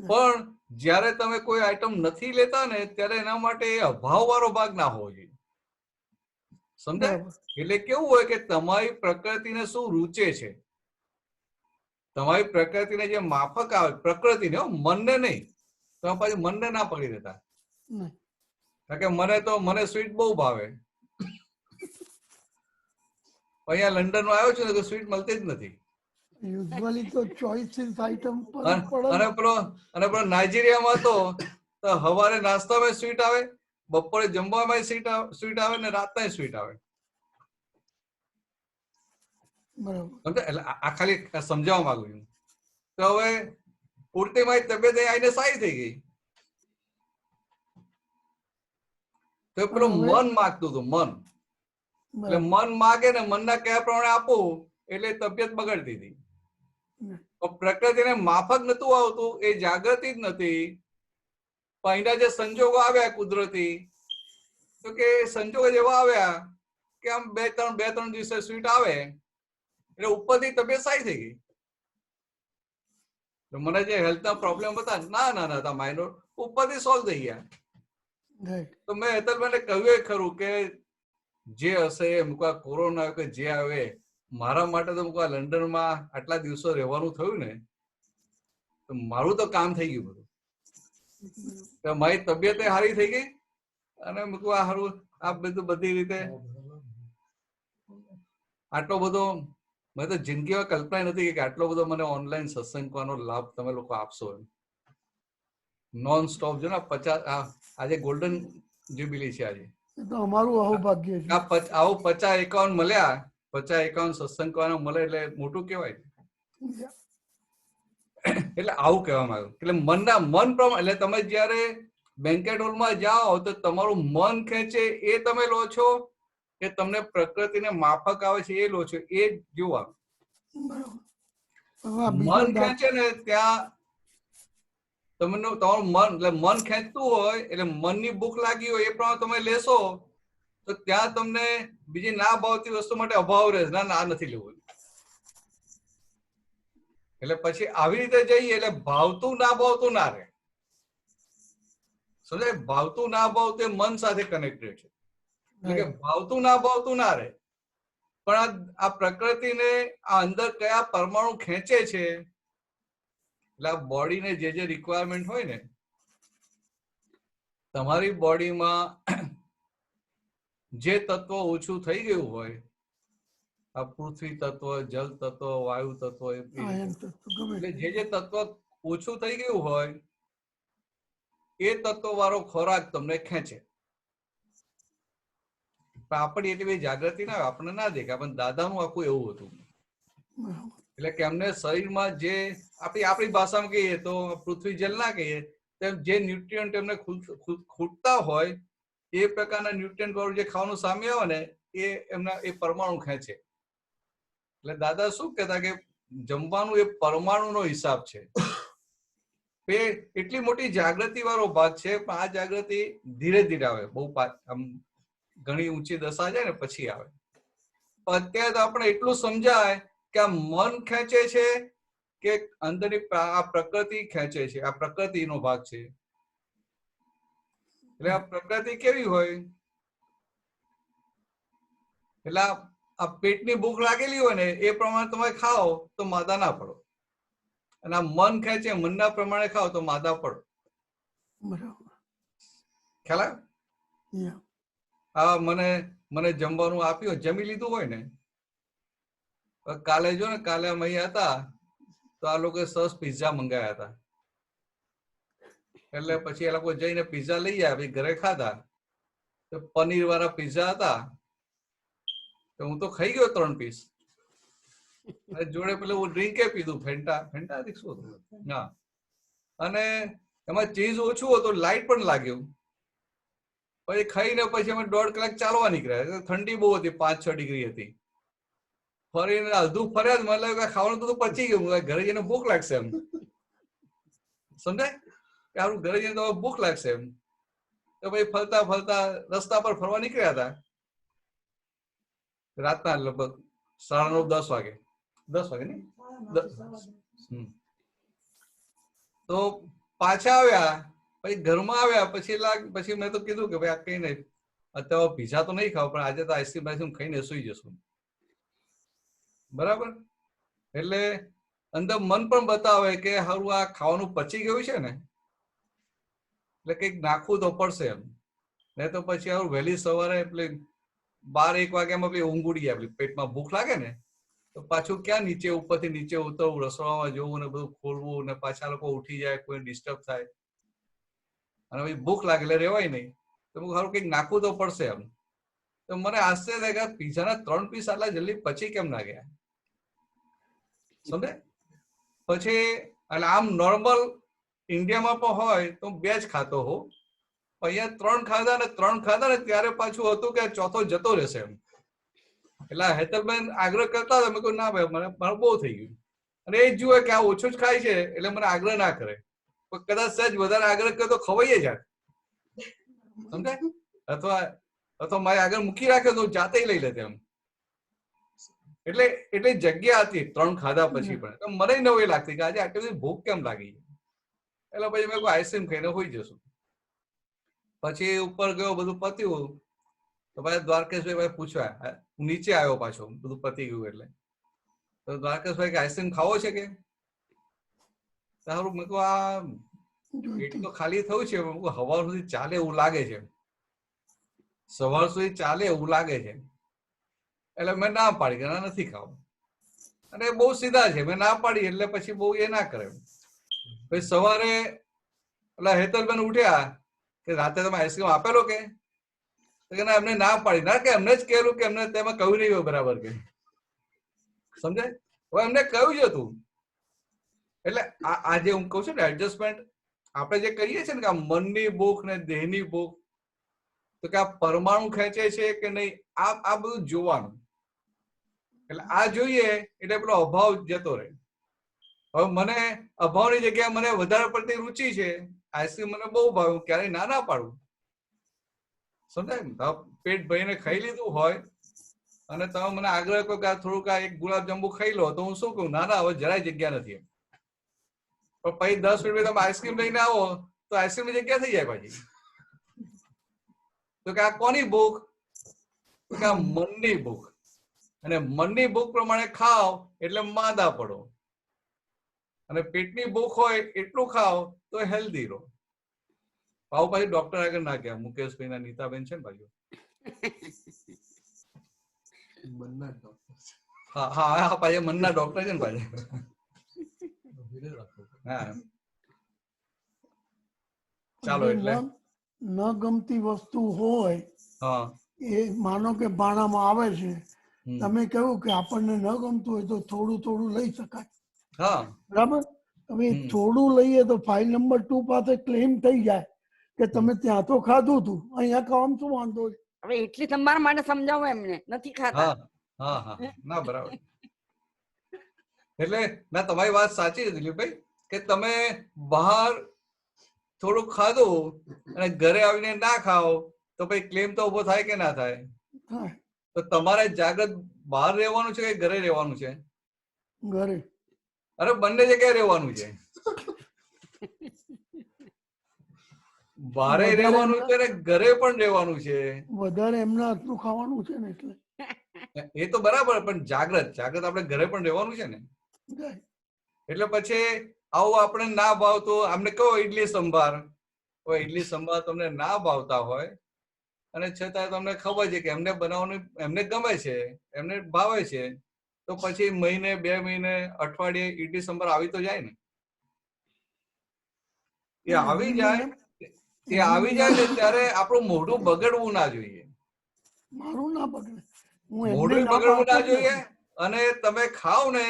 પણ જયારે તમે કોઈ આઈટમ નથી લેતા ને ત્યારે એના માટે અભાવ વાળો ભાગ ના હોવો જોઈએ. સમજાય? એટલે કેવું હોય કે તમારી પ્રકૃતિને શું રૂચે છે, તમારી પ્રકૃતિને જે માફક આવે, પ્રકૃતિને, મનને નહીં. તમે પાછું મનને ના પકડી દેતા, કારણ કે મને સ્વીટ બહુ ભાવે. અહીંયા લંડનમાં આવ્યો છું ને તો સ્વીટ મળતી જ નથી. યુઝ્યુઅલી તો ચોઇસીસ આઈટમ અને પેલો નાઇજીરિયામાં તો સવારે નાસ્તામાં સ્વીટ આવે, બપોરે જમવામાં સ્વીટ આવે ને રાતના સ્વીટ આવે. એટલે આ ખાલી સમજાવવા માંગુ છું. તો હવે પૂરતી મારી તબિયત આવીને સારી થઈ ગઈ, તો પેલું મન માગતું હતું. મન એટલે મન માગે ને મનના કયા પ્રમાણે આપવું એટલે તબિયત બગડતી હતી. પ્રકૃતિને માફક નતું આવતું, એ જાગૃતિ જ નથી. પણ અહીંના જે સંજોગો આવ્યા કુદરતી, તો કે સંજોગો જેવા આવ્યા કે આમ 2-3 દિવસે સ્વીટ આવે એટલે ઉપરથી તબિયત સારી થઈ ગઈ. મને જે હેલ્થના પ્રોબ્લેમ હતા ના માઇનોર ઉપરથી સોલ્વ થઈ ગયા. તો મેં હેતલભાઈને કહ્યું ખરું કે જે હશે એ મૂકવા, કોરોના કે જે આવે, મારા માટે તો મૂકવા લંડનમાં આટલા દિવસો રહેવાનું થયું ને, તો મારું તો કામ થઈ ગયું બધું. તો મારી તબિયત સારી થઈ ગઈ અને મૂકવા સારું આ બધું બધી રીતે આટલો બધો મેં તો જિંદગીમાં કલ્પના નથી કે આટલો બધો મને ઓનલાઈન સત્સંગ કરવાનો લાભ તમે લોકો આપશો. નોન સ્ટોપ જો ને 50 આજે ગોલ્ડન જ્યુબિલી છે આજે, તો અમારું સૌભાગ્ય છે. આવું 50-51 મળ્યા, 50-51 સત્સંગ કરવાના મળે એટલે મોટું કહેવાય. એટલે આવું કહેવામાં આવ્યું. એટલે મન પ્રમાણે, એટલે તમે જયારે બેન્કેટ હોલમાં જાઓ તો તમારું મન ખેંચે એ તમે લો છો કે તમને પ્રકૃતિને માફક આવે છે એ લો છો, એ જોવાનું. મન ખેંચે ને ત્યાં તમારું મન, એટલે મન ખેંચતું હોય એટલે મનની ભૂખ લાગી હોય એ પ્રમાણે તમે લેશો તો ત્યાં તમને બીજી ના ભાવતી વસ્તુ માટે અભાવ રહેશે. ના નથી લેવું. એટલે પછી આવી રીતે જઈએ એટલે ભાવતું ના રહે. સમજાય? ભાવતું ના ભાવતું એ મન સાથે કનેક્ટેડ છે. એટલે કે ભાવતું ના રહે, પણ આ પ્રકૃતિને આ અંદર કયા પરમાણુ ખેંચે છે, એટલે આ બોડીને જે રિક્વાયરમેન્ટ હોય ને, તમારી બોડીમાં જે તત્વ ઓછું થઈ ગયું હોય, આ પૃથ્વી તત્વ, જલ તત્વ, વાયુ તત્વ, આયન તત્વ ગમે એટલે જે તત્વ ઓછું થઈ ગયું હોય એ તત્વ વાળો ખોરાક તમને ખેંચે. પણ આપણી એટલી બધી જાગૃતિ ના હોય, આપણને ના દેખાય. પણ દાદાનું આખું એવું હતું. એટલે કે એમને શરીરમાં જે આપણી ભાષામાં કહીએ તો પૃથ્વી જલ ના કહીએ, તેમ જે ન્યુટ્રિયન્ટ એમને ખૂટતા હોય એ પ્રકારના ન્યુટ્રિયન્ટ વાળું જે ખાવાનું સામે આવે ને એ એમના એ પરમાણુ ખેંચે. એટલે દાદા શું કહેતા કે જમવાનું એ પરમાણુનો હિસાબ છે. એ એટલી મોટી જાગૃતિ વાળો ભાગ છે, પણ આ જાગૃતિ ધીરે ધીરે આવે, બહુ આમ ઘણી ઊંચી દશા જાય ને પછી આવે. અત્યારે તો આપણે એટલું સમજાય કે આ મન ખેંચે છે કે અંદરની આ પ્રકૃતિ ખેંચે છે. આ પ્રકૃતિનો ભાગ છે. એટલે આ પ્રકૃતિ કેવી હોય, એટલે આ પેટની ભૂખ લાગેલી હોય ને એ પ્રમાણે તમે ખાઓ તો માદા ના પડો, અને આ મન ખેંચે મનના પ્રમાણે ખાઓ તો માદા પડો. બરાબર. ખ્યાલ આવે? હા, મને જમવાનું આપ્યું, જમી લીધું હોય ને, કાલે જો ને કાલે અમે અહીંયા હતા તો આ લોકો સરસ પિઝા મંગાયા હતા. એટલે પછી એ લોકો જઈને પિઝા લઈ આવ્યા, ઘરે ખાધા. તો પનીર વાળા પિઝા હતા તો હું તો ખાઈ ગયો 3 પીસ. જોડે પેલું ડ્રિંકે પીધું, ફેન્ટા શું હતું, હા. અને એમાં ચીઝ ઓછું હતું, લાઈટ પણ લાગ્યું. પછી ખાઈને પછી અમે 1.5 કલાક ચાલવા નીકળ્યા. ઠંડી બહુ હતી, 5-6 ડિગ્રી હતી. ફરીને અડધું ફર્યા, મને લાગ્યું કે ખાવાનું તો પચી ગયું, ઘરે જઈને ભૂખ લાગશે એમ. સમજાય કે આપણું ઘરે જઈને તો ભૂખ લાગશે એમ. તો પછી ફરતા ફરતા રસ્તા પર ફરવા નીકળ્યા હતા. રાતના લગભગ 9:30-10 વાગે, 10 વાગે ને તો પાછા આવ્યા. પછી ઘરમાં આવ્યા પછી મેં તો કીધું કે ભાઈ આ કઈ નહીં, અત્યારે પીઝા તો નહીં ખાવ, પણ આજે તો આઈસ્ક્રીમ ખાઈને સુઈ જશું. બરાબર. એટલે અંદર મન પણ બતાવે કે હારું આ ખાવાનું પચી ગયું છે ને, એટલે કંઈક નાખવું તો પડશે એમ. નહીં તો પછી હારું વહેલી સવારે પેલી 12-1 વાગ્યામાં પેલી ઊંઘ ઉડી જાય, પેટમાં ભૂખ લાગે ને તો પાછું ક્યાં નીચે ઉપરથી નીચે ઉતરવું, રસોડામાં જવું ને બધું ખોલવું ને પાછા લોકો ઉઠી જાય, કોઈ ડિસ્ટર્બ થાય, અને પછી ભૂખ લાગે એટલે રેવાય નહીં. તો સારું કંઈક નાખવું તો પડશે એમ. તો મને આશ્ચર્ય થાય કે પીઝાના 3 પીસ આટલા જલ્દી પછી કેમ ના ગયા, સમજે? પછી એટલે આમ નોર્મલ ઇન્ડિયામાં પણ હોય તો 2 જ ખાતો હોઉં, અહીંયા 3 ખાધા ને ત્યારે પાછું હતું કે ચોથો જતો રહેશે એમ. એટલે હેતલબેન આગ્રહ કરતા હતા, મેં કહ્યું ના ભાઈ મારું બહુ થઈ ગયું. અને એ જ જુએ કે આ ઓછું જ ખાય છે એટલે મને આગ્રહ ના કરે, પણ કદાચ સહેજ વધારે આગ્રહ કરે તો ખવાઈએ જાય, સમજાય? અથવા મારે આગળ મૂકી રાખ્યો તો જાતે લઈ લેતે એમ. એટલે જગ્યા હતી 3 ખાધા પછી પણ. તો મને નવી લાગતી કે આજે આટલી બધી ભૂખ કેમ લાગી. એટલે પછી મેં આઈસ્ક્રીમ ખાઈને હોઈ જશું. પછી ઉપર ગયો, બધું પત્યું તો ભાઈ દ્વારકેશભાઈ પૂછવા, હું નીચે આવ્યો પાછો, બધું પતી ગયું એટલે. તો દ્વારકેશભાઈ કે આઈસ્ક્રીમ ખાવો છે કે? સારું, મેં કહું આ પેટ તો ખાલી થયું છે, સવાર સુધી ચાલે એવું લાગે છે, સવાર સુધી ચાલે એવું લાગે છે. એટલે મેં ના પાડી કે નથી ખાવું. અને બહુ સીધા છે, મેં ના પાડી એટલે પછી બહુ એ ના કરે. પછી સવારે એટલે હેતલબેન ઉઠ્યા કે રાતે તમે આઈસ્ક્રીમ આપેલો કે ના, એમને ના પાડી. ના કે એમને જ કહેલું કે એમને તેમાં કહ્યું નહીં હોય બરાબર કે, સમજાય? હવે એમને કહ્યું જ હતું. એટલે આ જે હું કહું છું ને એડજસ્ટમેન્ટ આપણે જે કરીએ છીએ ને કે આ મનની ભૂખ ને દેહની ભૂખ, તો કે આ પરમાણુ ખેંચે છે કે નહીં, આ બધું જોવાનું. એટલે આ જોઈએ એટલે પેલો અભાવ જતો રહે. હવે મને અભાવની જગ્યાએ મને વધારે પડતી રુચિ છે, આઈસ્ક્રીમ મને બહુ ભાવે, ક્યારેય ના પાડું, સમજાય? પેટ ભરીને ખાઈ લીધું હોય અને તમે મને આગ્રહ કહો કે થોડુંક એક ગુલાબજાંબુ ખાઈ લો, તો હું શું કહું, ના હવે જરાય જગ્યા નથી. પણ પછી 10 મિનિટ તમે આઈસ્ક્રીમ લઈને આવો તો આઈસ્ક્રીમની જગ્યા થઈ જાય પાછી. તો કે આ કોની ભૂખ? તો કે આ મનની ભૂખ. અને મનની ભૂખ પ્રમાણે ખાઓ એટલે માંદા પડો, અને પેટની ભૂખ હોય એટલું ખાઓ તો હેલ્ધી રહો. આવું પાછી ડોક્ટર આગળ ના ગયા, મુકેશભાઈ ના નીતાબેન છે ને બાજુ, હા હા હા પાછા મનના ડોક્ટર છે ને પાછા. હા ચાલો જે એટલે ન ગમતી વસ્તુ હોય હા એ માનો કે ભાણામાં આવે છે, હમ. તમે કહ્યું કે આપણને ન ગમતું હોય તો થોડું થોડું લઈ શકાય, હા બરાબર. હવે હમ. થોડું લઈએ તો ફાઇલ નંબર 2 પાસે ક્લેમ થઈ જાય કે તમે ત્યાં તો ખાધું હતું, અહીંયા ખાવામાં શું વાંધો છે? હવે ઇડલી સંભાર માટે સમજાવો એમને, નથી ખાતા. હા હા હા ના બરાબર. એટલે ના તમારી વાત સાચી છે દિલીપભાઈ કે તમે બહાર થોડુંક ખાધું અને ઘરે આવીને ના ખાઓ તો પછી ક્લેમ તો ઉભો થાય કે ના થાય? થાય. તો તમારે જાગૃત બહાર રહેવાનું છે કે ઘરે રહેવાનું છે? ઘરે. અરે બંને જગ્યાએ રહેવાનું છે. બહારે વધારે રહેવાનું છે ને ઘરે પણ રહેવાનું છે. વધારે એમના હાથનું ખાવાનું છે ને એટલે એ તો બરાબર, પણ જાગૃત જાગૃત આપણે ઘરે પણ રહેવાનું છે ને. જાય. એટલે પછી આવું આપણે ના ભાવતું આમને કહો ઈડલી સંભાર, ઈડલી સંભાર તમને ના ભાવતા હોય અને છતાં તમને ખબર છે કે એમને બનાવવાનું એમને ગમે છે, એમને ભાવે છે, તો પછી મહિને 2 મહિને અઠવાડિયે ઈડલી સંભાર આવી તો જાય ને. એ આવી જાય ને ત્યારે આપણું મોઢું બગડવું ના જોઈએ. મારું ના બગડે, હું એમને મોઢું ના બગડવું પાડતો ના જ જોઈએ નથી. અને તમે ખાવ ને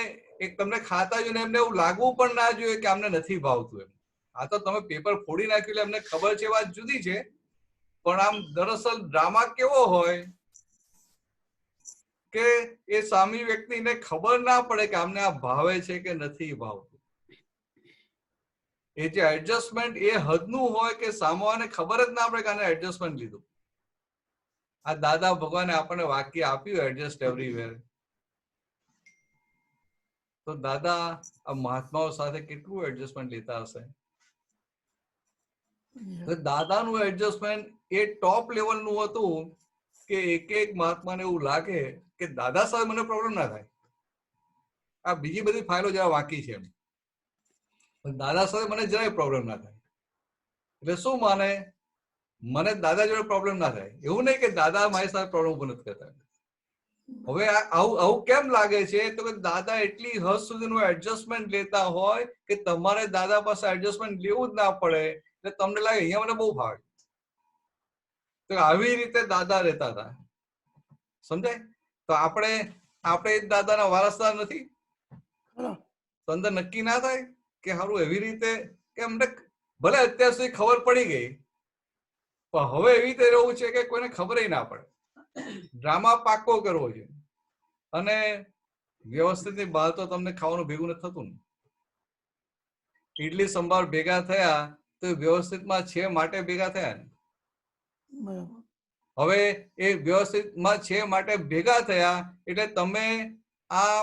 એક તમને ખાતા જોઈને એમને એવું લાગવું પણ ના જોઈએ કે આમને નથી ભાવતું એમ. આ તો તમે પેપર ફોડી નાખ્યું એટલે એમને ખબર છે, વાત જુદી છે, પણ આમ દરઅસલ ડ્રામા કેવો હોય કે એ સામી વ્યક્તિને ખબર ના પડે કે આમને આ ભાવે છે કે નથી ભાવતું. એ જે એડજસ્ટમેન્ટ એ હદનું હોય કે સામેવાળાને ખબર જ ના પડે કે આને એડજસ્ટમેન્ટ લીધું. આ દાદા ભગવાને આપણને વાક્ય આપ્યું એડજસ્ટ એવરીવેર. તો દાદા આ મહાત્માઓ સાથે કેટલું એડજસ્ટમેન્ટ લેતા હશે. દાદાનું એડજસ્ટમેન્ટ એ ટોપ લેવલનું હતું કે એક મહાત્માને એવું લાગે કે દાદા સાથે મને પ્રોબ્લેમ ના થાય. આ બીજી બધી ફાઇલો જરા વાકી છે, દાદા સાથે મને જરાય પ્રોબ્લેમ ના થાય. એટલે શું માને મને દાદા જોડે પ્રોબ્લેમ ના થાય. એવું નહીં કે દાદા મારી સાથે પ્રોબ્લેમ ઉભો નથી કરતા. હવે આવું કેમ લાગે છે તો કે દાદા એટલી હદ સુધીનું એડજસ્ટમેન્ટ લેતા હોય કે તમારે દાદા પાસે એડજસ્ટમેન્ટ લેવું જ ના પડે, એટલે તમને લાગે અહીંયા મને બહુ ભાવે. તો આવી રીતે દાદા રહેતા હતા, સમજાય? તો આપણે એ દાદાના વારસદાર નથી? તો અંદર નક્કી ના થાય કે સારું એવી રીતે કે અમને ભલે અત્યાર સુધી ખબર પડી ગઈ પણ હવે એવી રીતે રહેવું છે કે કોઈને ખબર ના પડે. ડ્રામા પાકો કરવો છે અને વ્યવસ્થિત ની બહાર તો તમને ખાવાનું ભેગું નથી થતું ને. ઈડલી સંભાર ભેગા થયા તો વ્યવસ્થિતમાં છે માટે ભેગા થયા ને. હવે એ વ્યવસ્થિતમાં છે માટે ભેગા થયા એટલે તમે આ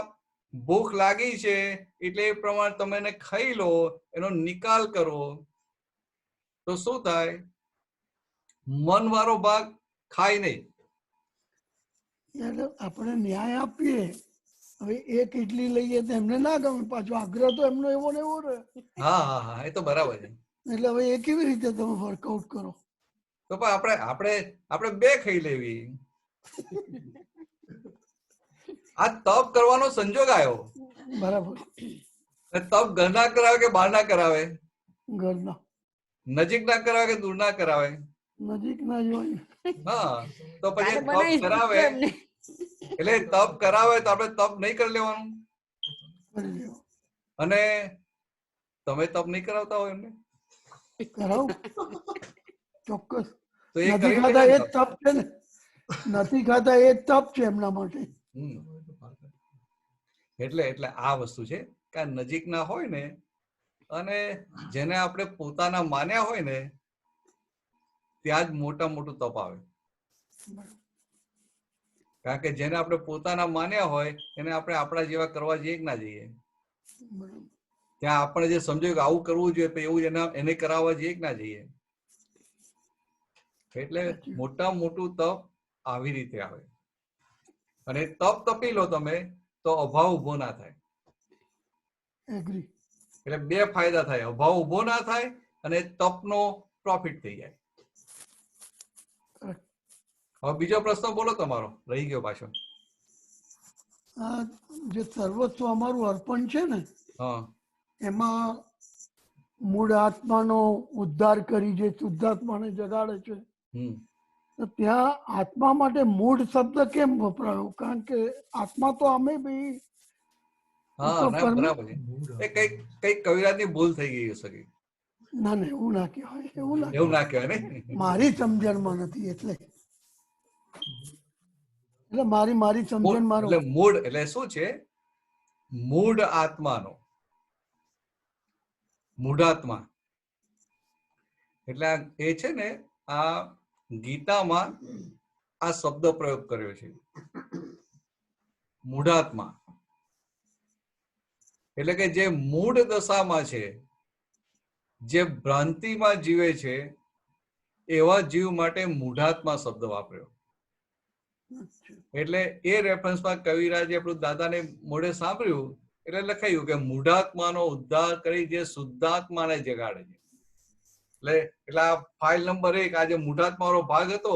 ભૂખ લાગી છે એટલે એ પ્રમાણે તમે એને ખાઈ લો, એનો નિકાલ કરો તો શું થાય? મન વાળો ભાગ ખાય નહીં. આપણે ન્યાય આપીએ. હવે એક ઇડલી લઈએ તો એમને ના ગમે, પાછો આગ્રહ તો એમનો એવો ને એવો રહે. હા હા હા એ તો બરાબર છે. એટલે હવે એ કેવી રીતે તમે વર્કઆઉટ કરો? તો પણ આપણે 2 ખાઈ લેવી. આ તપ કરવાનો સંજોગ આવ્યો. બરાબર. તપ ઘરના કરાવે કે બહાર ના કરાવે? ઘરના. નજીક ના કરાવે કે દૂર ના કરાવે? નજીક ના જોઈએ. હા તો પછી તપ કરાવે એટલે તપ કરાવે તો આપણે તપ નહીં કરી લેવાનું. અને તમે તપ નહીં કરાવતા હોય એમને? કરાવ ચોક્કસ. તો એ નથી ખાતા એ જ તપ છે ને. નથી ખાતા એ જ તપ છે એમના માટે. એટલે આ વસ્તુ છે કે આ નજીક ના હોય ને અને જેને આપણે પોતાના માન્યા હોય ને ત્યાં જ મોટું તપ આવે. કારણ કે જેને આપણે પોતાના માન્યા હોય એને આપણે આપણા જેવા કરવા જઈએ કે ના જઈએ? ત્યાં આપણે જે સમજ્યું કે આવું કરવું જોઈએ એવું એને કરાવવા જઈએ કે ના જઈએ? એટલે મોટું તપ આવી રીતે આવે. અને તપ તપી લો તમે તો અભાવ ઉભો ના થાય. એટલે 2 ફાયદા થાય, અભાવ ઉભો ના થાય અને તપનો પ્રોફિટ થઈ જાય. હવે બીજો પ્રશ્ન બોલો તમારો, રહી ગયો પાછો. આ જે સર્વસ્વ અમારું અર્પણ છે ને હા એમાં મૂળ આત્માનો ઉદ્ધાર કરી જે શુદ્ધાત્માને જગાડે છે હમ તો ત્યાં આત્મા માટે મૂળ શબ્દ કેમ વપરાયો? કારણ કે આત્મા તો અમે બી હા તો ના પરમ- બરાબર છે. એ કઈક કવિરાજની ભૂલ થઈ ગઈ હશે કઈ. ના ના એવું ના કહેવાય, એવું ના એવું ના કહેવાય ને. મારી સમજણમાં નથી એટલે મારી સમજણ મારો એટલે મૂળ એટલે શું છે? મૂળ આત્માનો મૂઢાત્મા એટલે એ છે ને આ ગીતામાં આ શબ્દ પ્રયોગ કર્યો છે મૂઢાત્મા. એટલે કે જે મૂળ દશામાં છે, જે ભ્રાંતિમાં જીવે છે એવા જીવ માટે મૂઢાત્મા શબ્દ વાપર્યો. એટલે એ રેફરન્સમાં કવિરાજે આપણું દાદાને મોઢે સાંભળ્યું એટલે લખાયું કે મૂઢાત્માનો ઉદ્ધાર કરી જે શુદ્ધાત્માને જગાડે છે. એટલે આ ફાઇલ નંબર 1 આ જે મૂઢાત્મા વાળો ભાગ હતો,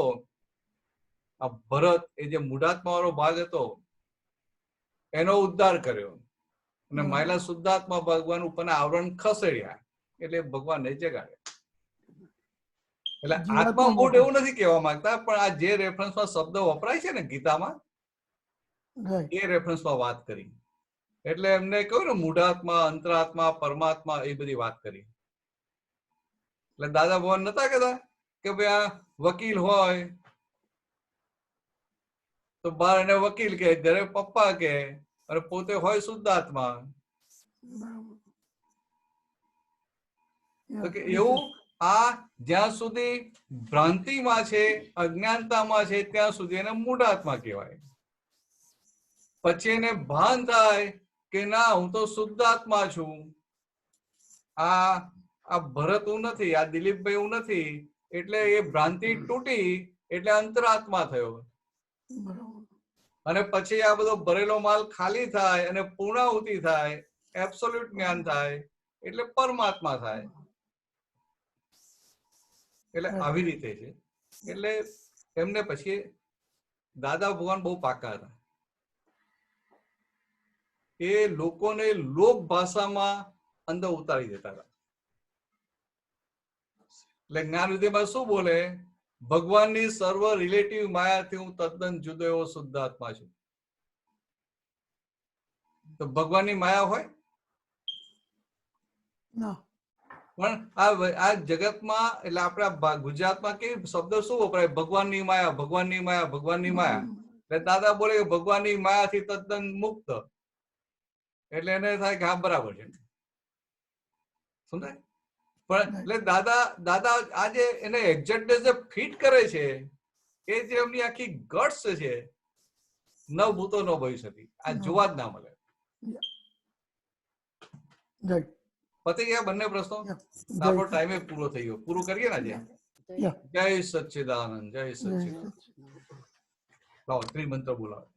આ ભરત એ જે મૂઢાત્મા વાળો ભાગ હતો એનો ઉદ્ધાર કર્યો અને માયલા શુદ્ધાત્મા ભગવાન ઉપરના આવરણ ખસેડ્યા એટલે ભગવાનને જગાડે. એટલે આત્મા મૂળ એવું નથી કહેવા માંગતા, પણ આ જે રેફરન્સમાં શબ્દ વપરાય છે ને ગીતામાં એ રેફરન્સમાં વાત કરી. એટલે એમને કહ્યું ને મૂઢાત્મા, અંતરાત્મા, પરમાત્મા એ બધી વાત કરી. એટલે દાદા ભગવાન નતા કહેતા કે ભાઈ આ વકીલ હોય તો બહાર એને વકીલ કે, ઘરે પપ્પા કે, અને પોતે હોય શુદ્ધાત્મા. તો કે એવું આ જ્યાં સુધી ભ્રાંતિમાં છે, અજ્ઞાનતામાં છે ત્યાં સુધી એને મૂઢાત્મા કહેવાય. પછી એને ભાન થાય કે ના હું તો શુદ્ધાત્મા છું, આ ભરત હું નથી, આ દિલીપભાઈ હું નથી, એટલે એ ભ્રાંતિ તૂટી એટલે અંતરાત્મા થયો. અને પછી આ બધો ભરેલો માલ ખાલી થાય અને પૂર્ણાહુતિ થાય, એબ્સોલ્યુટ જ્ઞાન થાય એટલે પરમાત્મા થાય. એટલે આવી રીતે છે. એટલે એમને પછી દાદા ભગવાન બહુ પાકા હતા. એ લોકોને લોક ભાષામાં અંદર ઉતારી દેતા હતા. એટલે જ્ઞાન વિધિમાં શું બોલે? ભગવાનની સર્વ રિલેટિવ માયાથી હું તદ્દન જુદો એવો શુદ્ધાત્મા છું. તો ભગવાનની માયા હોય? પણ આ જગતમાં એટલે આપણા ગુજરાતમાં કેવી શબ્દ શું વપરાય? ભગવાનની માયા, ભગવાનની માયા, ભગવાનની માયા. એટલે દાદા બોલે કે ભગવાનની માયાથી તદ્દન મુક્ત. એટલે એને થાય કે હા બરાબર છે, સમજાય? પણ એટલે દાદા આજે એને એક્ઝેક્ટનેસ જે ફિટ કરે છે એ જે એમની આખી ગટ્સ છે, ન ભૂતો ન ભવિષ્યથી, આ જોવા જ ના મળે. પતિ ગયા બંને પ્રશ્નો? આપણો ટાઈમે પૂરો થઈ ગયો. પૂરું કરીએ ને આજે. જય સચ્ચિદાનંદ, જય સચ્ચિદાનંદ. લાવો ત્રિમંત્ર બોલાવો.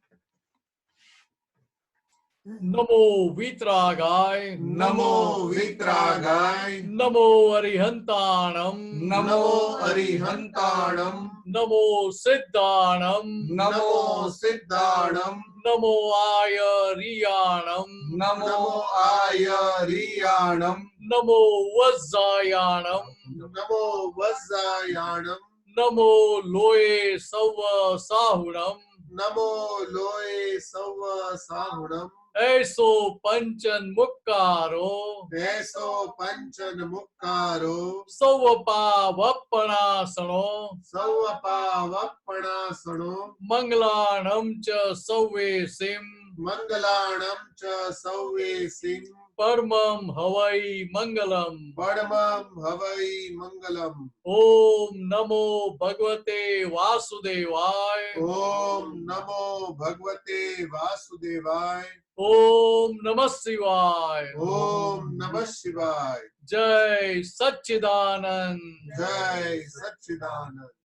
નમો વિતરાગાય, નમો વિતરાગાય, નમો અરિહંતાણમ, નમો અરિહંતાણમ, નમો સિદ્ધાણમ, નમો સિદ્ધાણમ, નમો આયરિયાણમ, નમો આયરિયાણમ, નમો વજ્જાયાણમ, નમો વજ્જાયાણમ, નમો લોય સવ સાહુણમ, નમો લોય સવ સાહુણમ, એસો પંચન મુક્કારો, એસો પંચન મુક્કારો, સૌ પાવપણાસણો, સૌ પાવપણાસણો, મંગલાણમ ચ સૌવે સિમ, મંગલાણમ ચ સૌવે સિમ, પરમમ હવૈ મંગલમ, પરમમ હવૈ મંગલમ. ઓમ નમો ભગવતે વાસુદેવાય, ઓમ નમો ભગવતે વાસુદેવાય, ઓમ નમઃ શિવાય, ઓમ નમઃ શિવાય, જય સચ્ચિદાનંદ. જય સચ્ચિદાનંદ.